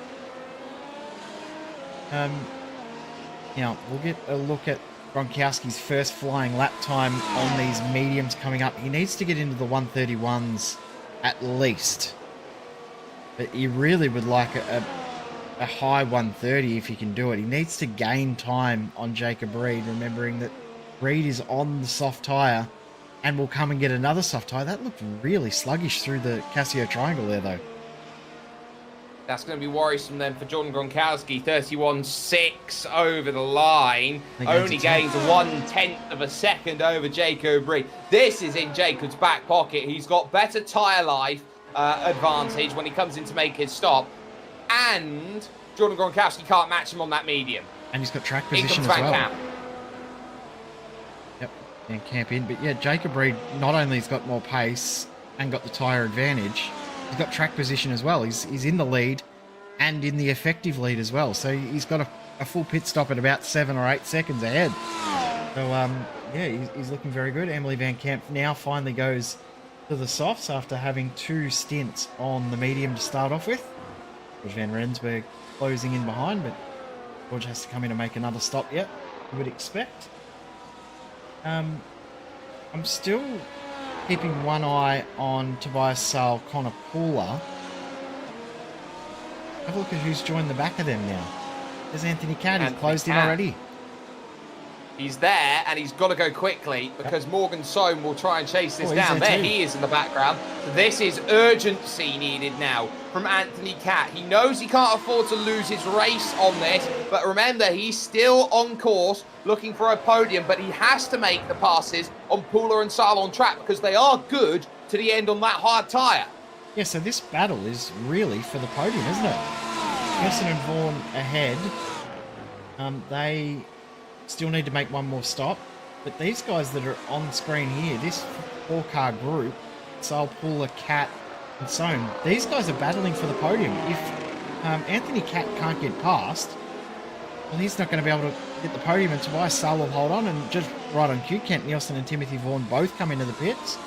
Now, we'll get a look at Gronkowski's first flying lap time on these mediums coming up. He needs to get into the 131s at least. But he really would like a high 130 if he can do it. He needs to gain time on Jacob Reed, remembering that Reed is on the soft tyre and will come and get another soft tyre. That looked really sluggish through the Casio triangle there, though. That's going to be worrisome then for Jordan Gronkowski. 31.6 over the line. Only gains 1/10 of a second over Jacob Reed. This is in Jacob's back pocket. He's got better tyre life advantage when he comes in to make his stop. And Jordan Gronkowski can't match him on that medium. And he's got track position as well. Camp. Yep, and camp in. But yeah, Jacob Reed not only has got more pace and got the tyre advantage, he's got track position as well. He's in the lead and in the effective lead as well. So he's got a full pit stop at about 7 or 8 seconds ahead. So yeah, he's looking very good. Emily Van Camp now finally goes to the softs after having 2 stints on the medium to start off with. George Van Rensburg closing in behind, but George has to come in and make another stop yet, you would expect. I'm still keeping one eye on Tobias Sale, Connor Pooler. Have a look at who's joined the back of them now. There's Anthony Catt. He's closed in already. He's there, and he's got to go quickly because Morgan Soam will try and chase this down. There he is in the background. So this is urgency needed now from Anthony Catt. He knows he can't afford to lose his race on this, but remember, he's still on course looking for a podium, but he has to make the passes on Pooler and Sale on track because they are good to the end on that hard tyre. Yeah, so this battle is really for the podium, isn't it? Wilson and Vaughan ahead. They still need to make one more stop, but these guys that are on screen here, this 4-car group, Sale, Pooler, Catt, and Soam, these guys are battling for the podium. If Anthony Catt can't get past, well, he's not going to be able to get the podium, and Tobias Sale will hold on, and just right on cue, Kent Nielsen and Timothy Vaughan both come into the pits.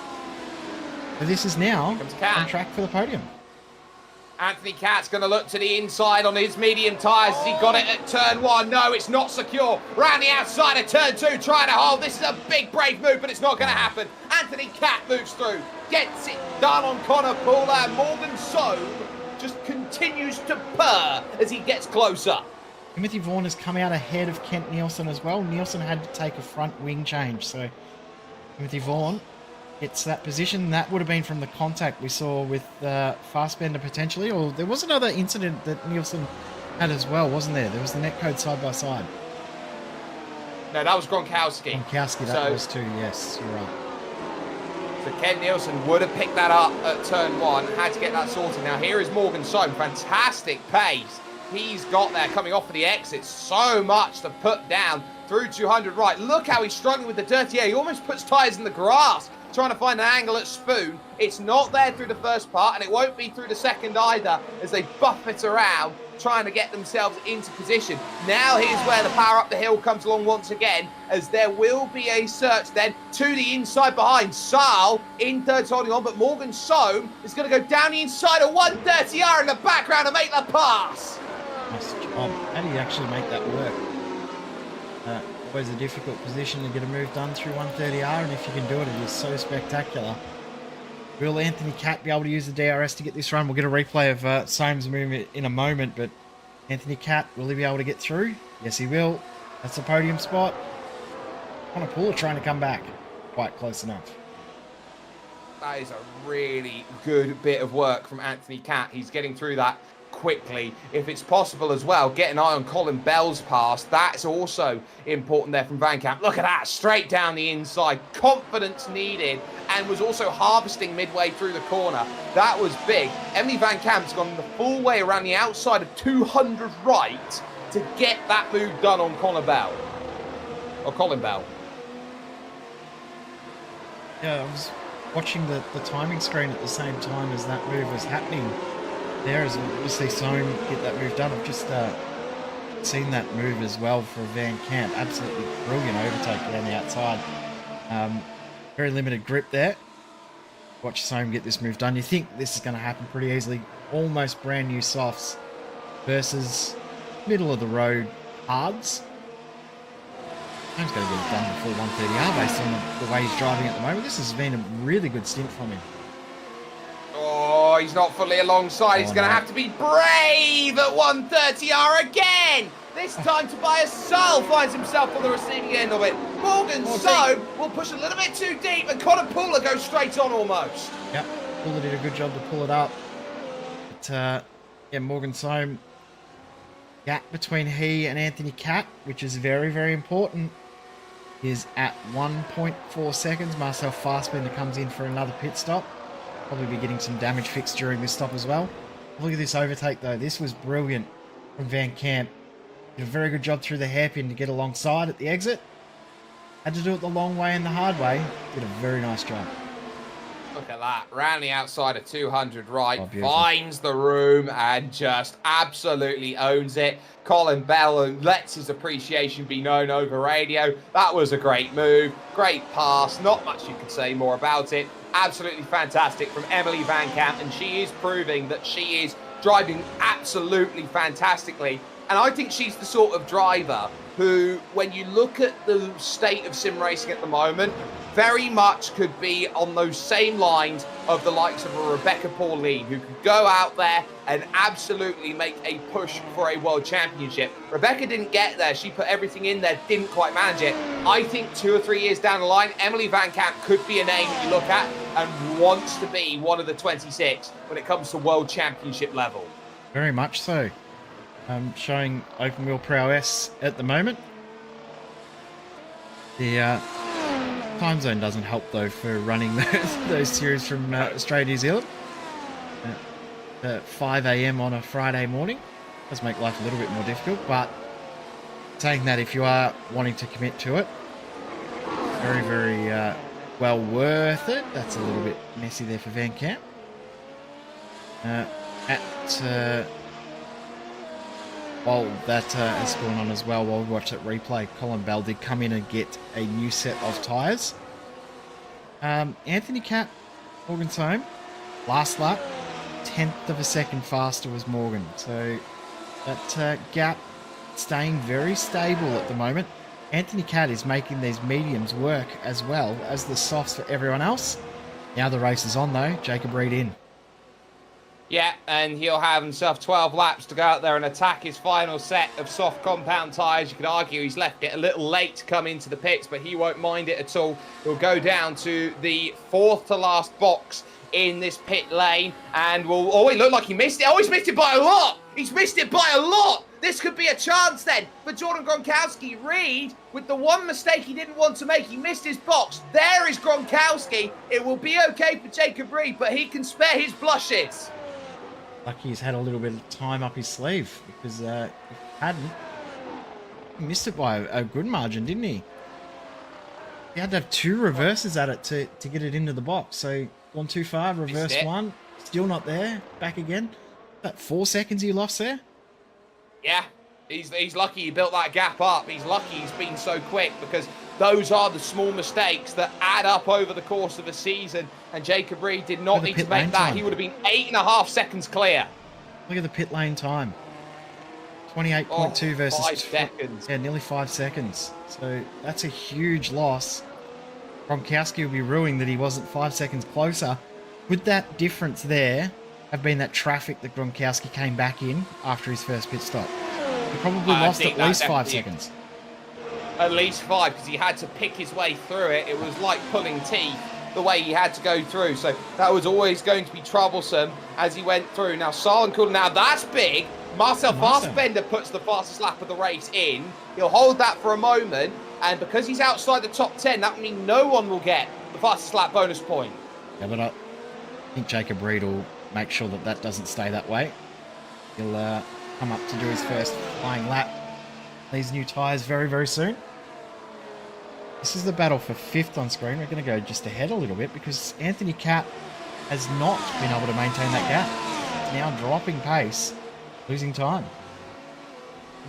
So this is now on track for the podium. Anthony Catt's going to look to the inside on his medium tyres. Has he got it at turn 1? No, it's not secure. Round the outside of turn 2, trying to hold. This is a big, brave move, but it's not going to happen. Anthony Catt moves through, gets it done on Connor Pooler, and Morgan Soam just continues to purr as he gets closer. Timothy Vaughan has come out ahead of Kent Nielsen as well. Nielsen had to take a front wing change, so Timothy Vaughan gets that position. That would have been from the contact we saw with Fastbender potentially, or there was another incident that Nielsen had as well, wasn't there? There was the netcode side by side. No, that was Gronkowski. Gronkowski, that was too, yes, you're right. So Ken Nielsen would have picked that up at turn 1, had to get that sorted. Now here is Morgan Soam, fantastic pace. He's got there coming off of the exit, so much to put down through 200 right. Look how he's struggling with the dirty air. He almost puts tyres in the grass, trying to find an angle at Spoon. It's not there through the first part, and it won't be through the second either, as they buff it around, trying to get themselves into position. Now here's where the power up the hill comes along once again, as there will be a search then to the inside behind. Sale in third holding on, but Morgan Soam is going to go down the inside of 130R in the background and make the pass. Nice job. How do you actually make that work? Always a difficult position to get a move done through 130R, and if you can do it, it is so spectacular. Will Anthony Catt be able to use the DRS to get this run? We'll get a replay of Soam's move in a moment, but Anthony Catt, will he be able to get through? Yes, he will. That's the podium spot. Connor Pooler trying to come back. Quite close enough. That is a really good bit of work from Anthony Catt. He's getting through that quickly, if it's possible as well. Get an eye on Colin Bell's pass. That's also important there from Van Camp. Look at that, straight down the inside. Confidence needed, and was also harvesting midway through the corner. That was big. Emily Van Camp's gone the full way around the outside of 200 right to get that move done on Colin Bell. Yeah, I was watching the timing screen at the same time as that move was happening. There as we'll see Soam get that move done. I've just seen that move as well for Van Camp. Absolutely brilliant overtake down the outside. Very limited grip there. Watch Soam get this move done. You think this is going to happen pretty easily. Almost brand new softs versus middle of the road hards. Soam's going to get it done before 130R based on the way he's driving at the moment. This has been a really good stint from him. Oh, he's not fully alongside. He's going to no. have to be brave at 130R again. This time Tobias Searle finds himself on the receiving end of it. Morgan Soam will push a little bit too deep, and Connor Pooler goes straight on almost. Yep, Pooler did a good job to pull it up. But, yeah, Morgan Soam, gap between he and Anthony Catt, which is very, very important, is at 1.4 seconds. Marcel Fassbender comes in for another pit stop. Probably be getting some damage fixed during this stop as well. Look at this overtake, though. This was brilliant from Van Camp. Did a very good job through the hairpin to get alongside at the exit. Had to do it the long way and the hard way. Did a very nice job. Look at that. Round the outside of 200 right. Oh, beautiful. Finds the room and just absolutely owns it. Colin Bell lets his appreciation be known over radio. That was a great move. Great pass. Not much you could say more about it. Absolutely fantastic from Emily Van Camp. And she is proving that she is driving absolutely fantastically. And I think she's the sort of driver who, when you look at the state of sim racing at the moment, very much could be on those same lines of the likes of a Rebecca Pauline, who could go out there and absolutely make a push for a world championship. Rebecca didn't get there. She put everything in there, didn't quite manage it. I think 2 or 3 years down the line, Emily Van Camp could be a name you look at and wants to be one of the 26 when it comes to world championship level. Very much so. Showing open wheel prowess at the moment. The time zone doesn't help though for running those series from Australia, New Zealand. 5 a.m. on a Friday morning does make life a little bit more difficult, but saying that, if you are wanting to commit to it, very, very well worth it. That's a little bit messy there for Van Camp. While that is going on as well, while we watch that replay, Colin Bell did come in and get a new set of tyres. Anthony Catt, Morgan Soam, last lap, 10th of a second faster was Morgan. So that gap staying very stable at the moment. Anthony Catt is making these mediums work as well as the softs for everyone else. Now the race is on though, Jacob Reed in. Yeah, and he'll have himself 12 laps to go out there and attack his final set of soft compound tyres. You could argue he's left it a little late to come into the pits, but he won't mind it at all. He'll go down to the 4th to last box in this pit lane, and will... Oh, it looked like he missed it. Oh, he's missed it by a lot. He's missed it by a lot. This could be a chance then for Jordan Gronkowski. Reed, with the one mistake he didn't want to make, he missed his box. There is Gronkowski. It will be okay for Jacob Reed, but he can spare his blushes. Lucky he's had a little bit of time up his sleeve, because if he hadn't, he missed it by a good margin, didn't he? He had to have 2 reverses at it to get it into the box. So gone too far, reverse one, still not there, back again. About 4 seconds he lost there. Yeah, he's lucky he built that gap up. He's lucky he's been so quick, because those are the small mistakes that add up over the course of a season. And Jacob Reed did not need to make that. Time. He would have been 8.5 seconds clear. Look at the pit lane time. 28.2 versus 5 seconds. Yeah, nearly 5 seconds. So that's a huge loss. Gronkowski will be ruining that he wasn't 5 seconds closer. Would that difference there have been that traffic that Gronkowski came back in after his first pit stop? He probably lost at least 5 seconds. At least 5, because he had to pick his way through it. It was like pulling teeth, the way he had to go through. So that was always going to be troublesome as he went through. Now, Salencool, now that's big. Marcel Fassbender puts the fastest lap of the race in. He'll hold that for a moment. And because he's outside the top 10, that would mean no one will get the fastest lap bonus point. Yeah, but I think Jacob Reed will make sure that that doesn't stay that way. He'll come up to do his first flying lap. These new tyres very, very soon. This is the battle for 5th on screen. We're going to go just ahead a little bit because Anthony Catt has not been able to maintain that gap. It's now dropping pace, losing time.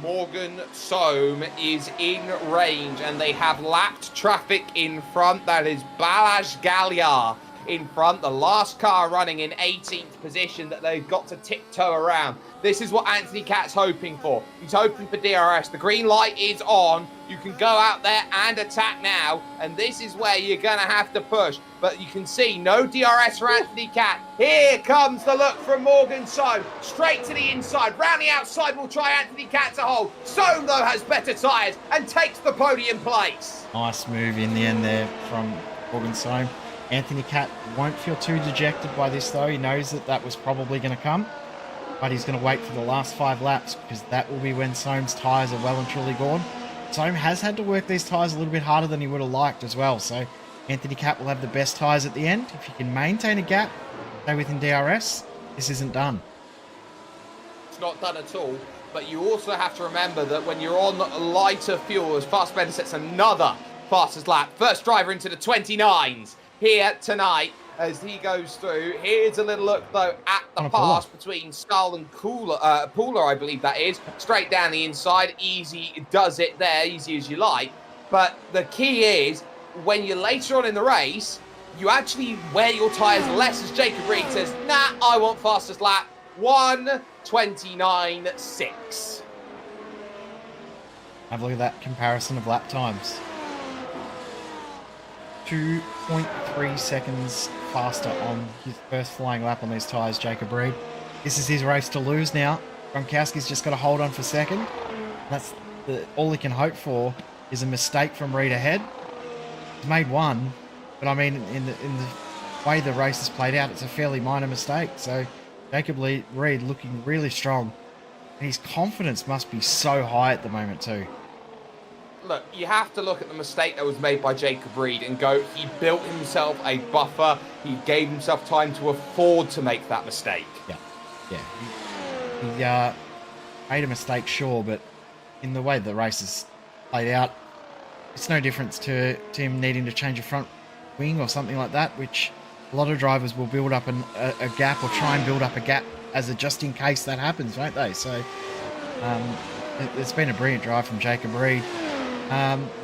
Morgan Soam is in range, and they have lapped traffic in front. That is Balazs Galliard in front. The last car running in 18th position that they've got to tiptoe around. This is what Anthony Cat's hoping for. He's hoping for DRS. The green light is on. You can go out there and attack now, and this is where you're going to have to push. But you can see no DRS for Anthony Cat. Here comes the look from Morgan Soam. Straight to the inside. Round the outside will try Anthony Cat to hold. Soam, though, has better tyres and takes the podium place. Nice move in the end there from Morgan Soam. Anthony Cat won't feel too dejected by this, though. He knows that that was probably going to come. But he's going to wait for the last 5 laps because that will be when Soam's tyres are well and truly gone. Soam has had to work these tyres a little bit harder than he would have liked as well. So Anthony Cat will have the best tyres at the end. If he can maintain a gap, stay within DRS, this isn't done. It's not done at all. But you also have to remember that when you're on lighter fuel, as Fast Bender sets another fastest lap. First driver into the 29s here tonight. As he goes through, here's a little look though at the pass between Skull and Pooler, I believe that is. Straight down the inside, easy does it there, easy as you like. But the key is, when you're later on in the race, you actually wear your tyres less, as Jacob Reed says, nah, I want fastest lap, 1:29.6. Have a look at that comparison of lap times. 2.3 seconds faster on his first flying lap on these tyres, Jacob Reed. This is his race to lose now. Gronkowski's just got to hold on for second. That's all he can hope for is a mistake from Reed ahead. He's made one, but I mean, in the way the race has played out, it's a fairly minor mistake. So Jacob Reed looking really strong. And his confidence must be so high at the moment too. Look, you have to look at the mistake that was made by Jacob Reed and go, he built himself a buffer. He gave himself time to afford to make that mistake. Yeah. He made a mistake, sure, but in the way the race has played out, it's no difference to him needing to change a front wing or something like that, which a lot of drivers will build up a gap or try and build up a gap as a just in case that happens, won't they? So it's been a brilliant drive from Jacob Reed.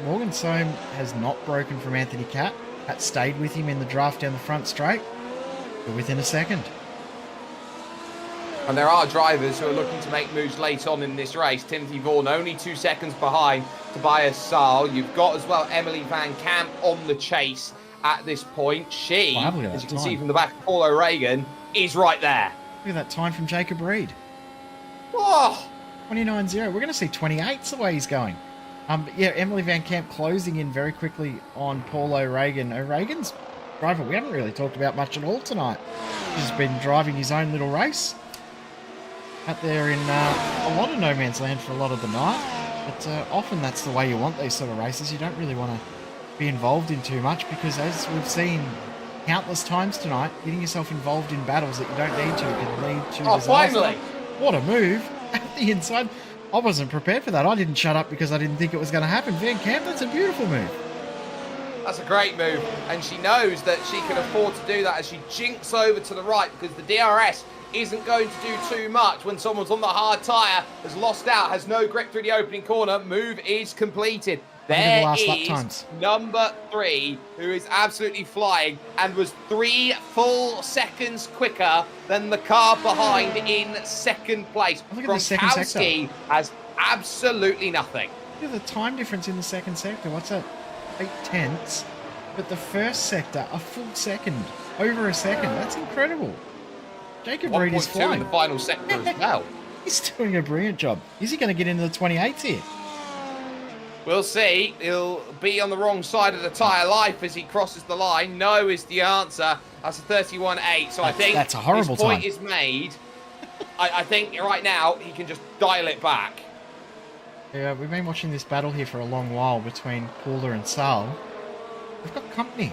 Morgan Soam has not broken from Anthony Cat. Cat stayed with him in the draft down the front straight. But within a second. And there are drivers who are looking to make moves late on in this race. Timothy Vaughan only 2 seconds behind Tobias Saal. You've got as well Emily Van Camp on the chase at this point. She, as you can see from the back of Paul O'Regan, is right there. Look at that time from Jacob Reed. Oh! 29.0. We're going to see 28's the way he's going. Yeah, Emily Van Camp closing in very quickly on Paul O'Regan. O'Regan's driver we haven't really talked about much at all tonight. He's been driving his own little race out there in a lot of no man's land for a lot of the night. But often that's the way you want these sort of races. You don't really want to be involved in too much because, as we've seen countless times tonight, getting yourself involved in battles that you don't need to can lead to disaster. Finally! What a move at the inside. I wasn't prepared for that. I didn't shut up because I didn't think it was going to happen. Van Camp, that's a beautiful move. That's a great move. And she knows that she can afford to do that as she jinks over to the right because the DRS isn't going to do too much when someone's on the hard tyre, has lost out, has no grip through the opening corner. Move is completed. There is number 3, who is absolutely flying and was 3 full seconds quicker than the car behind in second place. Gronkowski has absolutely nothing. Look at the time difference in the second sector. What's that? 8 tenths. But the first sector, a full second. Over a second. That's incredible. Jacob Reed is flying. 1.2 in the final sector as well. He's doing a brilliant job. Is he going to get into the 28s here? We'll see. He'll be on the wrong side of the tyre life as he crosses the line. No is the answer. That's a 31.8. So I think that's a horrible his point time. is made. I think right now he can just dial it back. Yeah, we've been watching this battle here for a long while between Pooler and Saal. We've got company.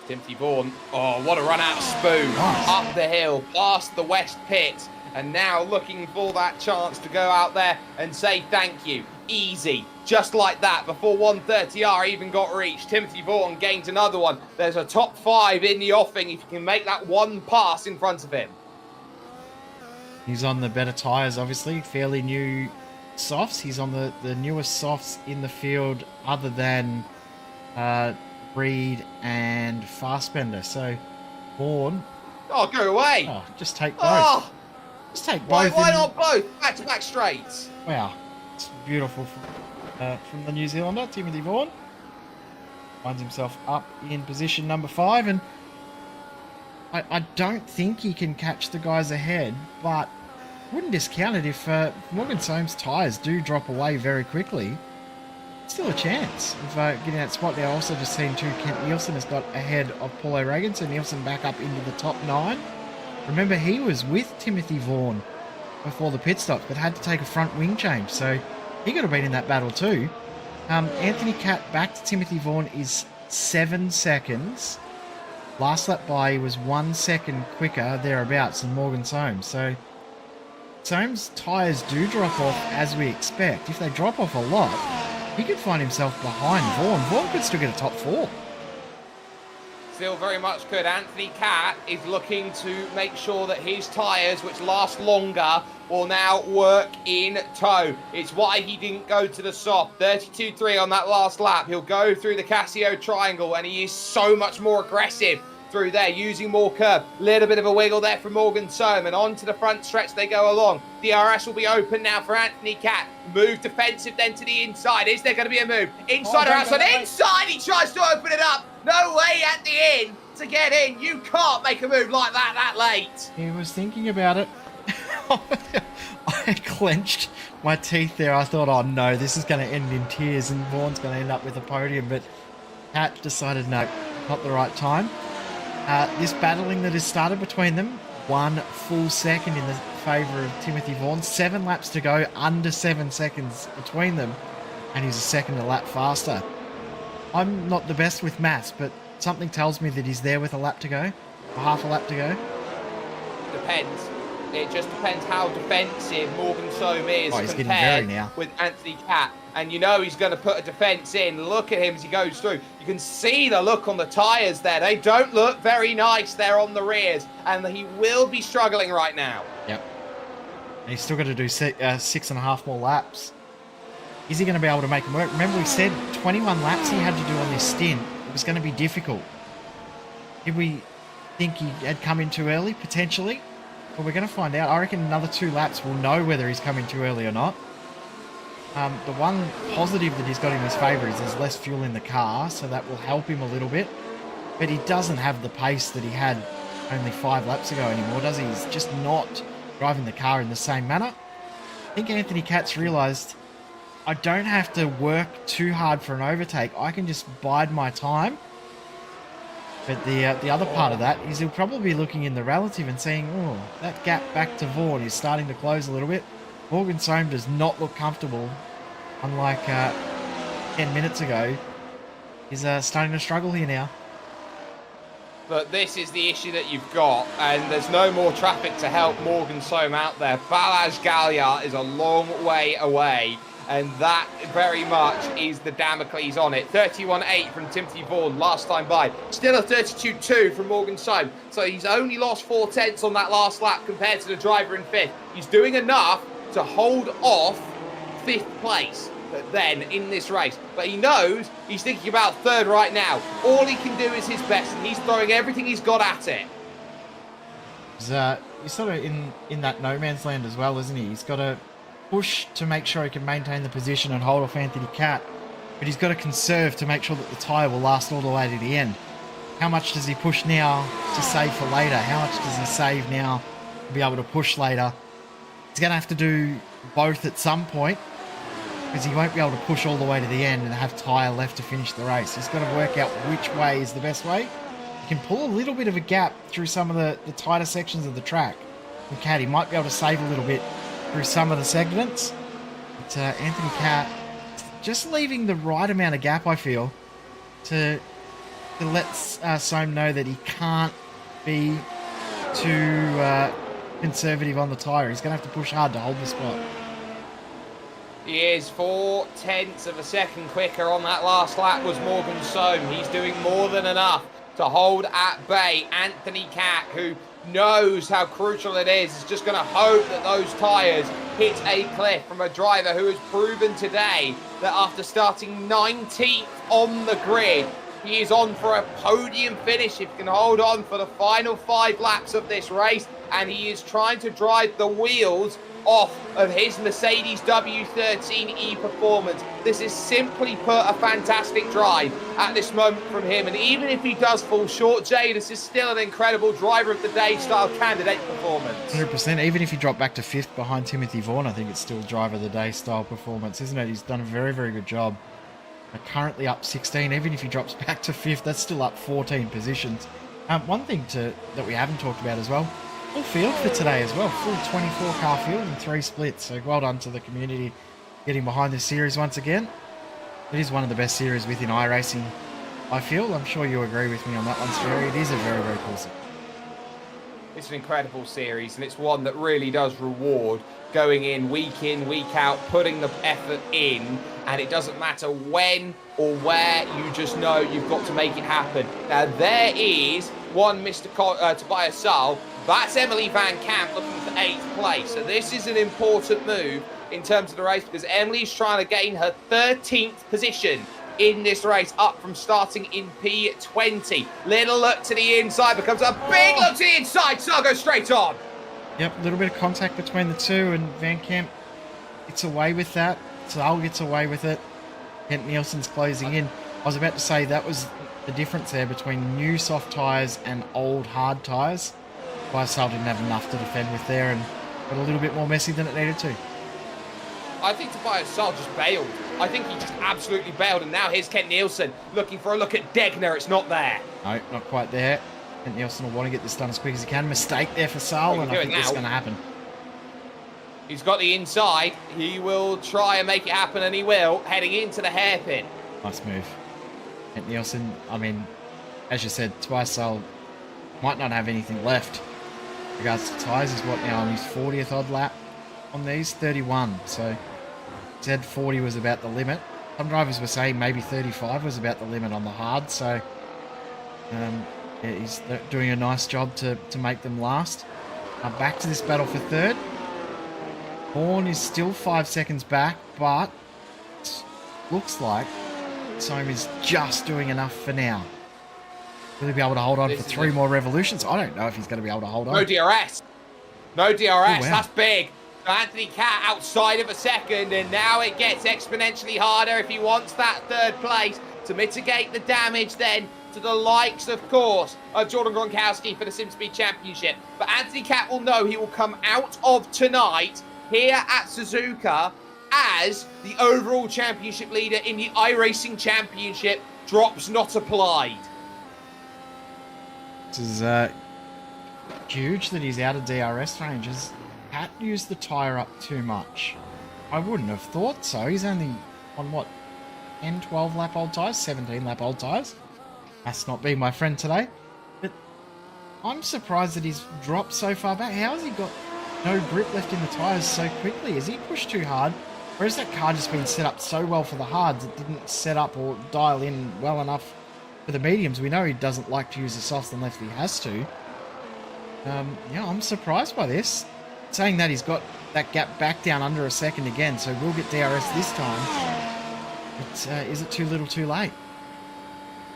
Timothy Vaughan. Oh, what a run out of Spoon. Nice. Up the hill, past the West Pit. And now looking for that chance to go out there and say thank you. Easy. Just like that. Before 130R even got reached. Timothy Vaughan gains another one. There's a top 5 in the offing if you can make that one pass in front of him. He's on the better tyres, obviously. Fairly new softs. He's on the newest softs in the field other than Reed, and Fastbender. So, Vaughan, Oh, go away. just take both. Oh, Just take why both. not both? Back-to-back straights. Wow, it's beautiful from the New Zealander, Timothy Vaughan. Finds himself up in position number 5, and I don't think he can catch the guys ahead, but wouldn't discount it if Morgan Soames' tyres do drop away very quickly. Still a chance of getting that spot. Now, also just seen too, Kent Nielsen has got ahead of Paul O'Regan, so Nielsen back up into the top 9. Remember, he was with Timothy Vaughan before the pit stop, but had to take a front wing change, so he could have been in that battle too. Anthony Catt back to Timothy Vaughan is 7 seconds. Last lap by, he was 1 second quicker thereabouts than Morgan Soames. So Soames' tyres do drop off as we expect. If they drop off a lot, he could find himself behind Vaughan. Vaughan could still get a top 4. Still very much could. Anthony Catt is looking to make sure that his tyres, which last longer, will now work in tow. It's why he didn't go to the soft. 32.3 on that last lap. He'll go through the Casio triangle, and he is so much more aggressive through there, using more curve. Little bit of a wiggle there from Morgan Soames, and onto the front stretch they go along. DRS will be open now for Anthony Catt. Move defensive then to the inside. Is there going to be a move? Inside or outside? Inside! He tries to open it up. No way at the end to get in. You can't make a move like that late. He was thinking about it. I clenched my teeth there. I thought, oh no, this is going to end in tears and Vaughan's going to end up with a podium. But Catt decided, no, not the right time. This battling that has started between them, 1 full second in the favour of Timothy Vaughan. 7 laps to go, under 7 seconds between them. And he's a second a lap faster. I'm not the best with maths, but something tells me that he's there with a lap to go. Or half a lap to go. Depends. It just depends how defensive Morgan Soames is compared with Anthony Catt. And you know he's going to put a defence in. Look at him as he goes through. You can see the look on the tyres there. They don't look very nice there on the rears. And he will be struggling right now. Yep. And he's still got to do 6.5 more laps. Is he going to be able to make them work? Remember we said 21 laps he had to do on this stint. It was going to be difficult. Did we think he had come in too early? Potentially. Well, we're going to find out. I reckon another 2 laps we'll know whether he's coming too early or not. The one positive that he's got in his favour is there's less fuel in the car, so that will help him a little bit. But he doesn't have the pace that he had only 5 laps ago anymore, does he? He's just not driving the car in the same manner. I think Anthony Catt's realised, I don't have to work too hard for an overtake. I can just bide my time. But the other part of that is he'll probably be looking in the relative and saying, oh, that gap back to Vaughan is starting to close a little bit. Morgan Soames does not look comfortable, unlike 10 minutes ago. He's starting to struggle here now. But this is the issue that you've got, and there's no more traffic to help Morgan Soames out there. Balazs Galliard is a long way away, and that very much is the Damocles on it. 31.8 from Timothy Vaughan last time by. Still a 32.2 from Morgan Soames. So he's only lost 4 tenths on that last lap compared to the driver in 5th. He's doing enough to hold off 5th place. But then in this race, but he knows he's thinking about 3rd right now. All he can do is his best, and he's throwing everything he's got at it. He's sort of in that no man's land as well, isn't he? He's got to push to make sure he can maintain the position and hold off Anthony Catt, but he's got to conserve to make sure that the tyre will last all the way to the end. How much does he push now to save for later? How much does he save now to be able to push later? He's going to have to do both at some point, because he won't be able to push all the way to the end and have tyre left to finish the race. He's got to work out which way is the best way. He can pull a little bit of a gap through some of the tighter sections of the track. And Catt, he might be able to save a little bit through some of the segments. But Anthony Catt just leaving the right amount of gap, I feel, to let Soames know that he can't be too conservative on the tyre. He's going to have to push hard to hold the spot. He is 4 tenths of a second quicker on that last lap was Morgan Soames. He's doing more than enough to hold at bay Anthony Catt, who knows how crucial it is just going to hope that those tyres hit a cliff from a driver who has proven today that after starting 19th on the grid, He is on for a podium finish if he can hold on for the final 5 laps of this race. And he is trying to drive the wheels off of his Mercedes W13 e-Performance. This is simply put a fantastic drive at this moment from him. And even if he does fall short, Jay, this is still an incredible driver of the day style candidate performance. 100%. Even if you drop back to 5th behind Timothy Vaughan, I think it's still driver of the day style performance, isn't it? He's done a very, very good job. Currently up 16. Even if he drops back to 5th, that's still up 14 positions. One thing that we haven't talked about as well, full field for today as well. Full 24 car field and 3 splits. So well done to the community getting behind this series once again. It is one of the best series within iRacing, I feel. I'm sure you agree with me on that one, Sperry. It is a very, very cool series. It's an incredible series, and it's one that really does reward going in, week out, putting the effort in, and it doesn't matter when or where, you just know you've got to make it happen. Now, there is one Mr. Tobias Saul. That's Emily Van Camp looking for 8th place. So this is an important move in terms of the race because Emily's trying to gain her 13th position in this race, up from starting in P20. Little look to the inside, becomes a big look to the inside. Saul goes straight on. Yep, a little bit of contact between the two, and Van Camp gets away with that. Saul gets away with it. Kent Nielsen's closing in. I was about to say that was the difference there between new soft tyres and old hard tyres. Saul didn't have enough to defend with there and got a little bit more messy than it needed to. I think Tobias Saul just bailed. I think he just absolutely bailed, and now here's Kent Nielsen looking for a look at Degner. It's not there. No, not quite there. Kent Nielsen will want to get this done as quick as he can. Mistake there for Saul, and I think that's going to happen. He's got the inside. He will try and make it happen, and he will, heading into the hairpin. Nice move. Kent Nielsen, I mean, as you said, Tobias Saul might not have anything left. In regards to tyres, he's what now on his 40th odd lap on these, 31. So said 40 was about the limit. Some drivers were saying maybe 35 was about the limit on the hard. So yeah, he's doing a nice job to make them last. Back to this battle for 3rd. Horn is still 5 seconds back, but looks like Soam is just doing enough for now. Will he be able to hold on for 3 more revolutions? I don't know if he's going to be able to hold on. No DRS. No DRS. Oh, wow. That's big. So Anthony Cat outside of a second, and now it gets exponentially harder if he wants that 3rd place to mitigate the damage then to the likes, of course, of Jordan Gronkowski for the SimSpeed Championship. But Anthony Cat will know he will come out of tonight here at Suzuka as the overall championship leader in the iRacing Championship. Drops not applied. This is huge that he's out of DRS ranges. Cat used the tyre up too much. I wouldn't have thought so. He's only on what, 10, 12 lap old tyres, 17 lap old tyres. Must not be my friend today. But I'm surprised that he's dropped so far back. How has he got no grip left in the tyres so quickly? Has he pushed too hard? Or has that car just been set up so well for the hards it didn't set up or dial in well enough for the mediums? We know he doesn't like to use the softs unless he has to. Yeah, I'm surprised by this. Saying that, he's got that gap back down under a second again, so we'll get DRS this time. But is it too little too late?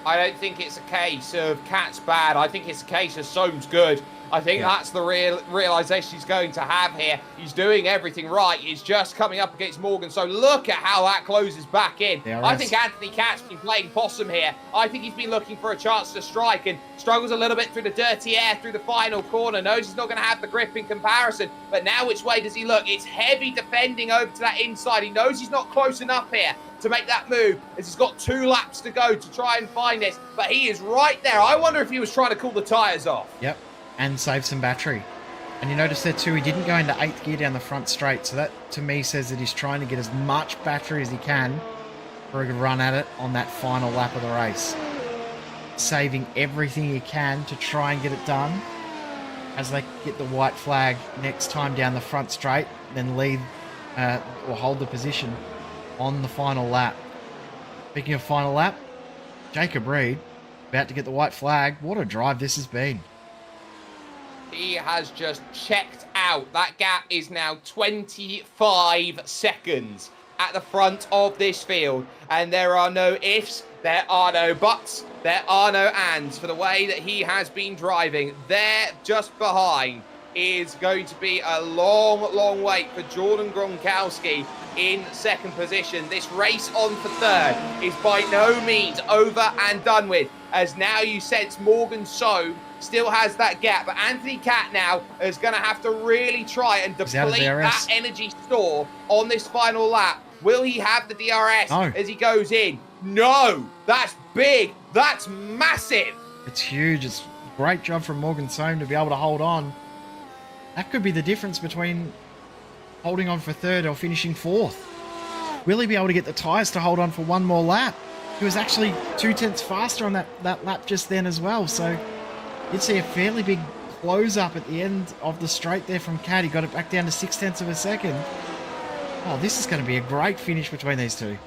I don't think it's a case of Cat's bad. I think it's a case of Soam's good. I think that's the realisation he's going to have here. He's doing everything right. He's just coming up against Morgan. So look at how that closes back in. I think Anthony Cat's been playing possum here. I think he's been looking for a chance to strike and struggles a little bit through the dirty air through the final corner. Knows he's not going to have the grip in comparison. But now which way does he look? It's heavy defending over to that inside. He knows he's not close enough here to make that move as he's got 2 laps to go to try and find this. But he is right there. I wonder if he was trying to cool the tyres off. Yep. And save some battery. And you notice there too, he didn't go into 8th gear down the front straight. So that to me says that he's trying to get as much battery as he can for a good run at it on that final lap of the race. Saving everything he can to try and get it done as they get the white flag next time down the front straight, then lead or hold the position on the final lap. Speaking of final lap, Jacob Reed about to get the white flag. What a drive this has been. He has just checked out. That gap is now 25 seconds at the front of this field. And there are no ifs, there are no buts, there are no ands for the way that he has been driving. There, just behind, is going to be a long, long wait for Jordan Gronkowski in second position. This race on for third is by no means over and done with, as now you sense Morgan Soam still has that gap, but Anthony Catt now is going to have to really try and deplete that energy store on this final lap. Will he have the DRS as he goes in? No, that's big, that's massive. It's huge. It's a great job from Morgan Soam to be able to hold on. That could be the difference between holding on for third or finishing fourth. Will he be able to get the tyres to hold on for one more lap? He was actually 2/10 faster on that lap just then as well. So you'd see a fairly big close-up at the end of the straight there from Catt. He got it back down to 0.6 of a second. Oh, this is going to be a great finish between these two.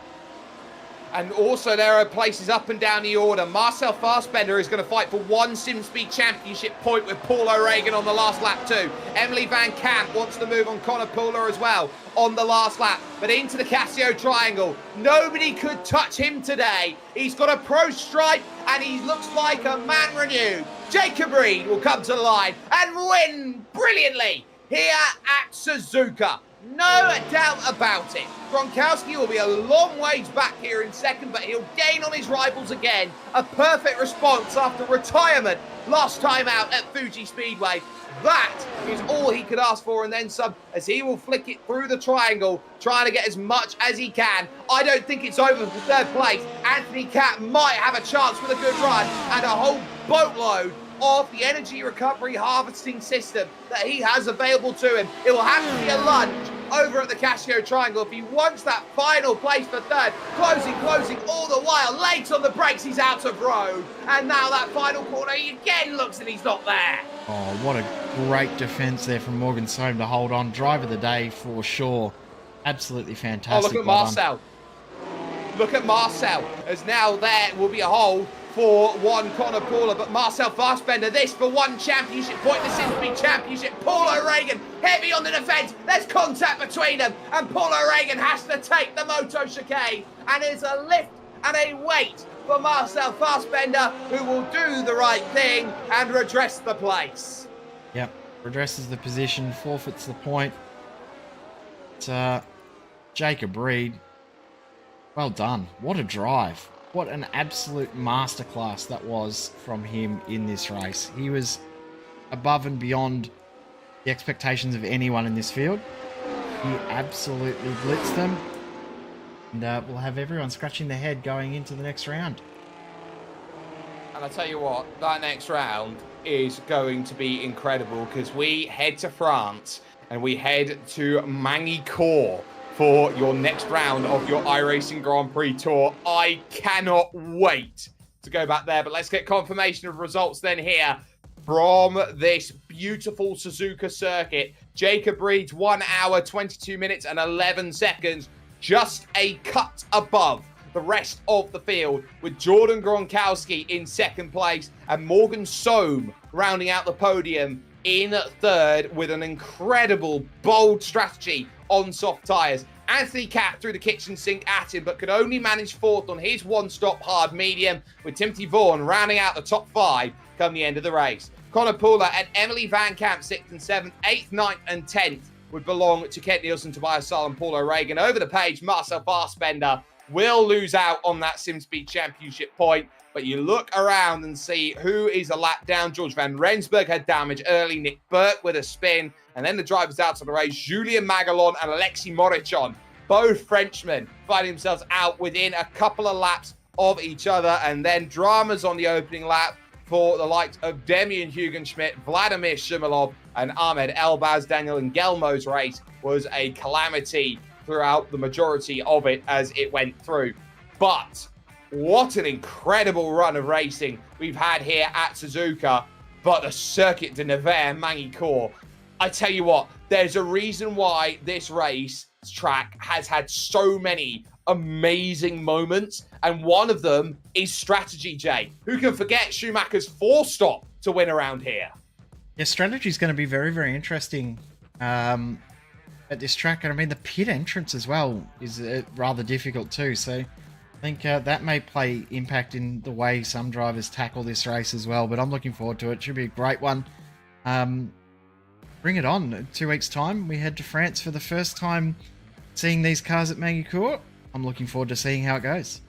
And also there are places up and down the order. Marcel Fassbender is going to fight for one SimSpeed championship point with Paul O'Regan on the last lap too. Emily Van Camp wants to move on Connor Pooler as well on the last lap. But into the Casio triangle. Nobody could touch him today. He's got a pro stripe and he looks like a man renewed. Jacob Reed will come to the line and win brilliantly here at Suzuka. No doubt about it. Gronkowski will be a long ways back here in second, but he'll gain on his rivals again. A perfect response after retirement last time out at Fuji Speedway. That is all he could ask for and then some, as he will flick it through the triangle, trying to get as much as he can. I don't think it's over for third place. Anthony Catt might have a chance with a good run and a whole boatload of the energy recovery harvesting system that he has available to him. It will have to be a lunge over at the Casio Triangle if he wants that final place for third. Closing all the while. Late on the brakes, he's out of road. And now that final corner, he again looks and he's not there. Oh, what a great defense there from Morgan Soam to hold on. Drive of the day for sure. Absolutely fantastic. Oh, look at Marcel. Look at Marcel, as now there will be a hold for one Connor Pooler, but Marcel Fassbender, this for one championship point, the SimSpeed championship. Paul O'Regan heavy on the defence. There's contact between them, and Paul O'Regan has to take the moto chicane, and it's a lift and a wait for Marcel Fassbender, who will do the right thing and redress the place. Yep, redresses the position, forfeits the point. It's Jacob Reed. Well done. What a drive. What an absolute masterclass that was from him in this race. He was above and beyond the expectations of anyone in this field. He absolutely blitzed them. And we'll have everyone scratching their head going into the next round. And I tell you what, that next round is going to be incredible because we head to France and we head to Magny-Cours for your next round of your iRacing Grand Prix Tour. I cannot wait to go back there, but let's get confirmation of results then here from this beautiful Suzuka circuit. Jacob Reed's 1 hour, 22 minutes and 11 seconds, just a cut above the rest of the field, with Jordan Gronkowski in second place and Morgan Soam rounding out the podium in third with an incredible, bold strategy on soft tyres. Anthony Catt threw the kitchen sink at him, but could only manage fourth on his one-stop hard medium, with Timothy Vaughan rounding out the top five come the end of the race. Connor Pooler and Emily Van Camp 6th and 7th, 8th, 9th and 10th would belong to Kent Nielsen, Tobias Sahl and Paul O'Regan. Over the page, Marcel Fassbender will lose out on that SimSpeed championship point. But you look around and see who is a lap down. George Van Rensburg had damage early. Nick Burke with a spin. And then the drivers out of the race, Julien Magalon and Alexis Morichon. Both Frenchmen finding themselves out within a couple of laps of each other. And then dramas on the opening lap for the likes of Demian Hugenschmidt, Vladimir Shumilov, and Ahmed Elbaz. Daniel Ngelmo's race was a calamity throughout the majority of it as it went through. But what an incredible run of racing we've had here at Suzuka. But the Circuit de Nevers, Magny-Cours, I tell you what, there's a reason why this race track has had so many amazing moments, and one of them is strategy, Jay. Who can forget Schumacher's 4-stop to win around here? Yeah, strategy is going to be very, very interesting. at this track. And I mean, the pit entrance as well is rather difficult too. So I think that may play impact in the way some drivers tackle this race as well. But I'm looking forward to it. Should be a great one. Bring it on. In 2 weeks' time, we head to France for the first time seeing these cars at Magny-Cours. I'm looking forward to seeing how it goes.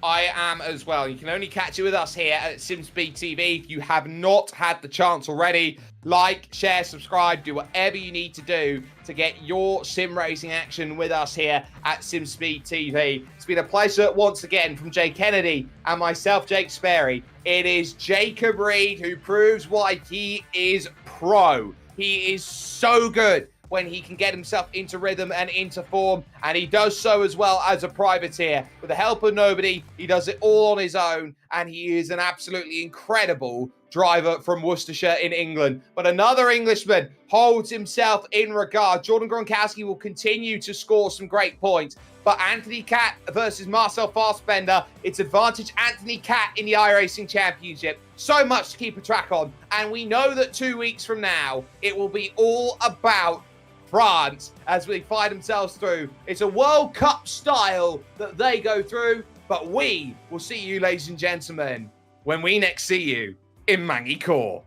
I am as well. You can only catch it with us here at SimSpeed TV. If you have not had the chance already, like, share, subscribe, do whatever you need to do to get your sim racing action with us here at SimSpeed TV. It's been a pleasure once again from Jay Kennedy and myself, Jake Sperry. It is Jacob Reed who proves why he is pro. He is so good when he can get himself into rhythm and into form, and he does so as well as a privateer. With the help of nobody, he does it all on his own, and he is an absolutely incredible driver from Worcestershire in England. But another Englishman holds himself in regard. Jordan Gronkowski will continue to score some great points, but Anthony Catt versus Marcel Fassbender, it's advantage Anthony Catt in the iRacing Championship. So much to keep a track on, and we know that 2 weeks from now, it will be all about France as we fight themselves through. It's a World Cup style that they go through, but we will see you, ladies and gentlemen, when we next see you in Magny-Cours.